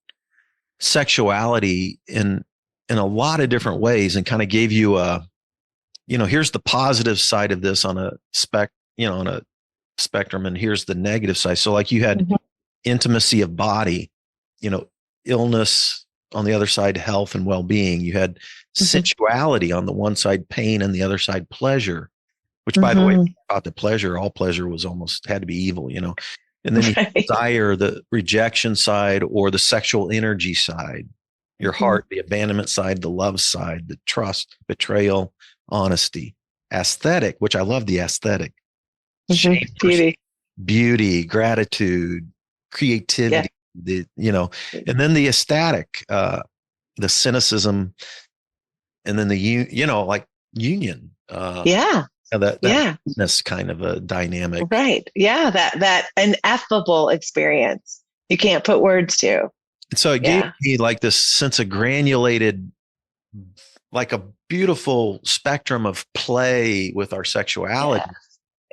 sexuality in a lot of different ways, and kind of gave you here's the positive side of this on a spectrum, and here's the negative side. So like you had intimacy of body, illness on the other side, health and well-being. You had sensuality on the one side, pain, and the other side, pleasure. which by the way, about the pleasure, all pleasure was almost had to be evil, and then you desire the rejection side or the sexual energy side, your heart, the abandonment side, the love side, the trust, betrayal, honesty, aesthetic, which I love the aesthetic, shame, beauty, gratitude, creativity, and then the ecstatic, the cynicism, and then the like union. This kind of a dynamic, right? Yeah, that ineffable experience you can't put words to. So it gave me like this sense of granulated, like a beautiful spectrum of play with our sexuality.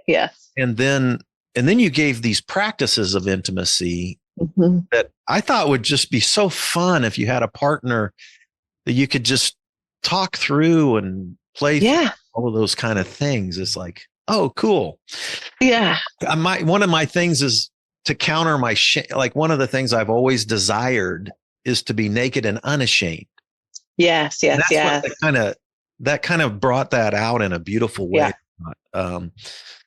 Yes. And then you gave these practices of intimacy that I thought would just be so fun if you had a partner that you could just talk through and play through all of those kind of things. It's like, oh, cool. Yeah. One of my things is to counter my shame. Like one of the things I've always desired is to be naked and unashamed. Yes. That kind of brought that out in a beautiful way.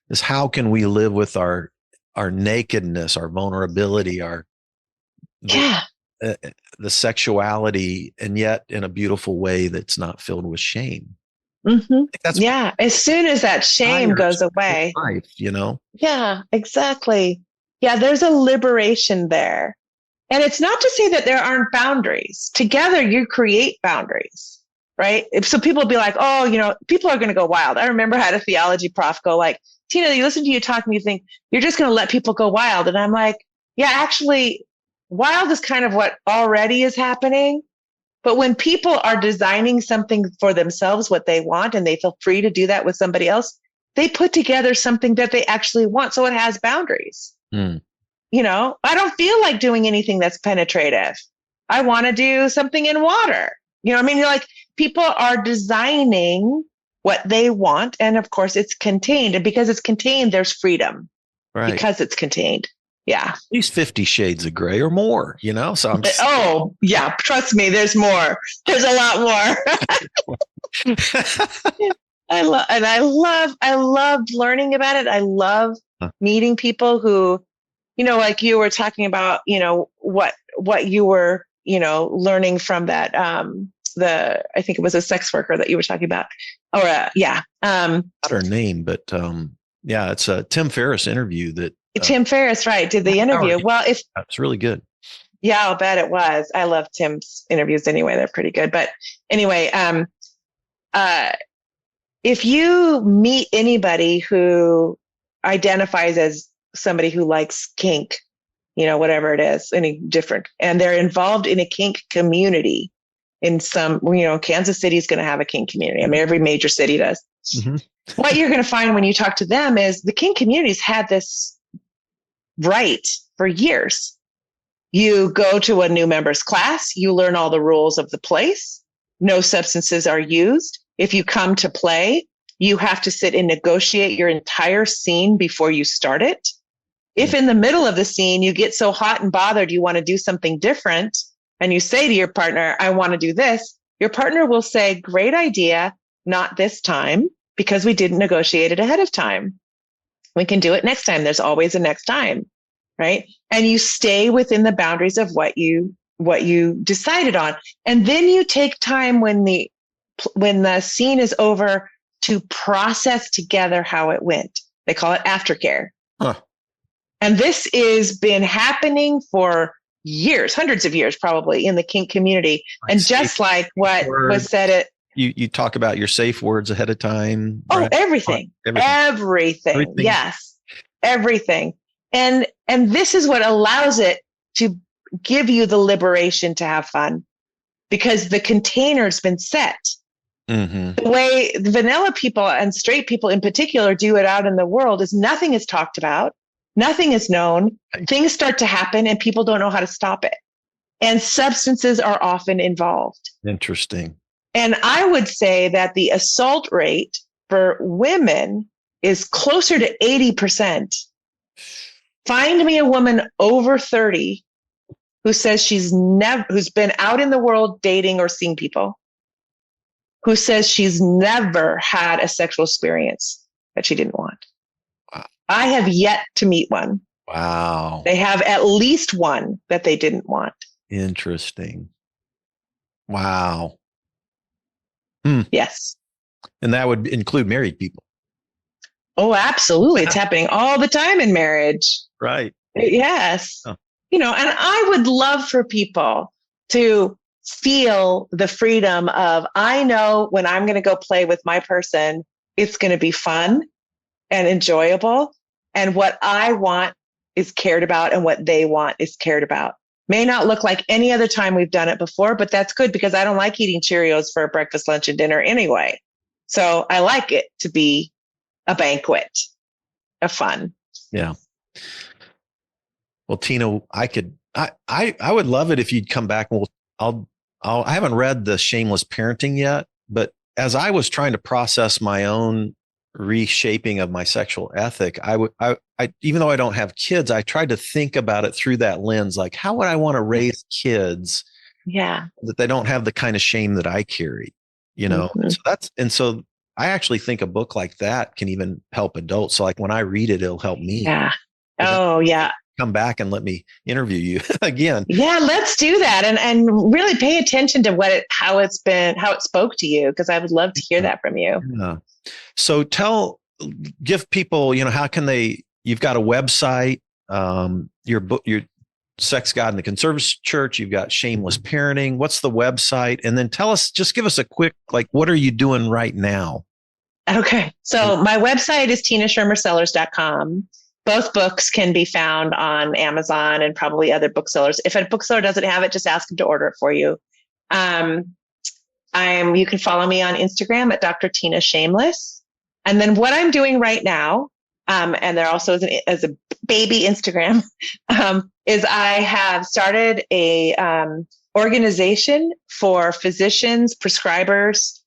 Is how can we live with our nakedness, our vulnerability, the sexuality, and yet in a beautiful way that's not filled with shame. As soon as that shame goes away, life, Yeah, exactly. Yeah, there's a liberation there. And it's not to say that there aren't boundaries. Together, you create boundaries, right? So people will be like, oh, people are going to go wild. I remember I had a theology prof go like, Tina, you listen to you talk and you think you're just going to let people go wild. And I'm like, yeah, actually, wild is kind of what already is happening. But when people are designing something for themselves, what they want, and they feel free to do that with somebody else, they put together something that they actually want. So it has boundaries. I don't feel like doing anything that's penetrative. I want to do something in water. You're like, people are designing what they want. And of course it's contained. And because it's contained, there's freedom. Right. Because it's contained. Yeah. At least 50 shades of gray or more, So I'm just trust me, there's more. There's a lot more. I love learning about it. I love meeting people who, like you were talking about, what you were, learning from that, I think it was a sex worker that you were talking about. Not her name, but it's a Tim Ferriss interview that Tim Ferriss, right, did the interview. Well, it's really good. Yeah, I'll bet it was. I love Tim's interviews anyway. They're pretty good. But anyway, if you meet anybody who identifies as somebody who likes kink, whatever it is, any different, and they're involved in a kink community in some, Kansas City is going to have a kink community. I mean, every major city does. What you're going to find when you talk to them is the kink community's had this right for years. You go to a new members class, you learn all the rules of the place. No substances are used. If you come to play, you have to sit and negotiate your entire scene before you start it. If in the middle of the scene, you get so hot and bothered, you want to do something different, and you say to your partner, I want to do this, your partner will say, great idea, not this time, because we didn't negotiate it ahead of time. We can do it next time. There's always a next time, right? And you stay within the boundaries of what you decided on. And then you take time when the scene is over to process together how it went. They call it aftercare. And this has been happening for years, hundreds of years, probably in the kink community. And just like what was said at, you talk about your safe words ahead of time. Oh, right? Everything. Yes. Everything. And this is what allows it to give you the liberation to have fun, because the container's been set. The way vanilla people and straight people in particular do it out in the world is nothing is talked about. Nothing is known. Things start to happen and people don't know how to stop it. And substances are often involved. Interesting. And I would say that the assault rate for women is closer to 80%. Find me a woman over 30 who says who's been out in the world dating or seeing people, who says she's never had a sexual experience. that she didn't want. Wow. I have yet to meet one. Wow. They have at least one that they didn't want. Interesting. Wow. Yes. And that would include married people. Oh, absolutely. It's happening all the time in marriage. Right. Yes. Oh. And I would love for people to feel the freedom of, I know when I'm going to go play with my person, it's going to be fun and enjoyable. And what I want is cared about, and what they want is cared about. May not look like any other time we've done it before, but that's good because I don't like eating Cheerios for breakfast, lunch, and dinner anyway. So I like it to be a banquet of fun. Yeah. Well, Tina, I would love it if you'd come back and I haven't read the Shameless Parenting yet, but as I was trying to process my own reshaping of my sexual ethic, I even though I don't have kids, I tried to think about it through that lens. Like, how would I want to raise kids? Yeah. That they don't have the kind of shame that I carry, Mm-hmm. So I actually think a book like that can even help adults. So like when I read it, it'll help me. Yeah. Oh, yeah. Come back and let me interview you again. Yeah, let's do that, and really pay attention to how it spoke to you, because I would love to hear that from you. Yeah. So give people, how can you've got a website, your book, your Sex, God, and the Conservative Church, you've got Shameless Parenting. What's the website? And then just give us a quick, what are you doing right now? Okay. So my website is tinaschermersellers.com. Both books can be found on Amazon and probably other booksellers. If a bookseller doesn't have it, just ask them to order it for you. You can follow me on Instagram at Dr. Tina Shameless. And then what I'm doing right now, and there also is a baby Instagram, is I have started a organization for physicians, prescribers,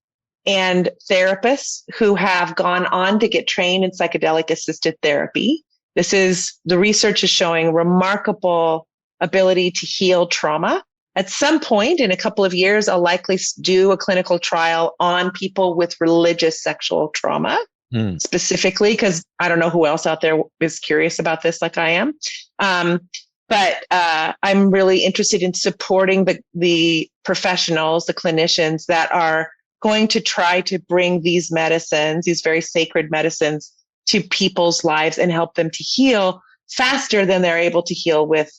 and therapists who have gone on to get trained in psychedelic assisted therapy. The research is showing remarkable ability to heal trauma. At some point in a couple of years, I'll likely do a clinical trial on people with religious sexual trauma, specifically, because I don't know who else out there is curious about this like I am. But I'm really interested in supporting the professionals, the clinicians that are going to try to bring these medicines, these very sacred medicines, to people's lives and help them to heal faster than they're able to heal with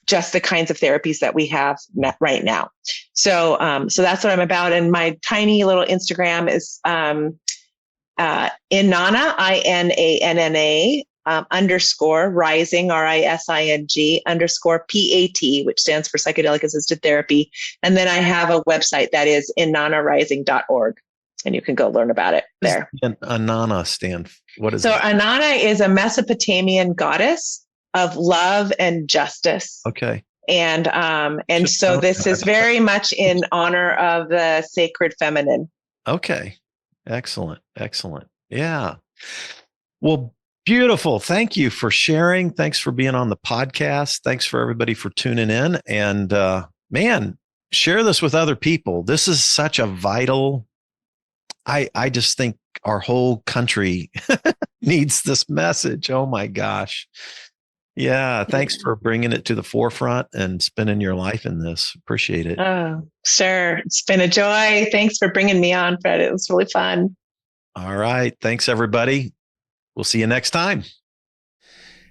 just the kinds of therapies that we have right now. So that's what I'm about. And my tiny little Instagram is Inanna, INANNA _ rising, RISING _ PAT, which stands for psychedelic assisted therapy. And then I have a website that is inannarising.org. And you can go learn about it there. And Inanna what is so that? Inanna is a Mesopotamian goddess of love and justice. Okay. And so this is very much in honor of the sacred feminine. Okay. Excellent. Yeah. Well, beautiful. Thank you for sharing. Thanks for being on the podcast. Thanks for everybody for tuning in. And man, share this with other people. This is such a vital, I just think our whole country needs this message. Oh my gosh. Yeah. Thanks for bringing it to the forefront and spending your life in this. Appreciate it. Oh, sure. It's been a joy. Thanks for bringing me on, Fred. It was really fun. All right. Thanks, everybody. We'll see you next time.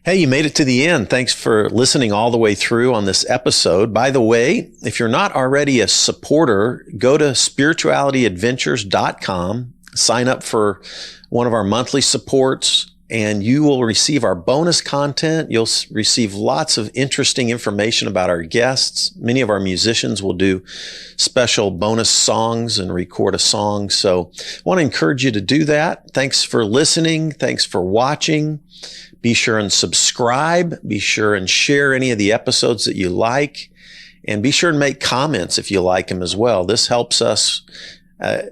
Hey, you made it to the end. Thanks for listening all the way through on this episode. By the way, if you're not already a supporter, go to spiritualityadventures.com, sign up for one of our monthly supports, and you will receive our bonus content. You'll receive lots of interesting information about our guests. Many of our musicians will do special bonus songs and record a song. So I want to encourage you to do that. Thanks for listening. Thanks for watching. Be sure and subscribe. Be sure and share any of the episodes that you like. And be sure and make comments if you like them as well. This helps us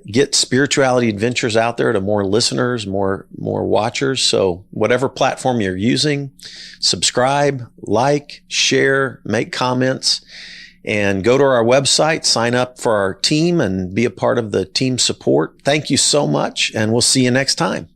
get Spirituality Adventures out there to more listeners, more watchers. So whatever platform you're using, subscribe, like, share, make comments, and go to our website, sign up for our team, and be a part of the team support. Thank you so much, and we'll see you next time.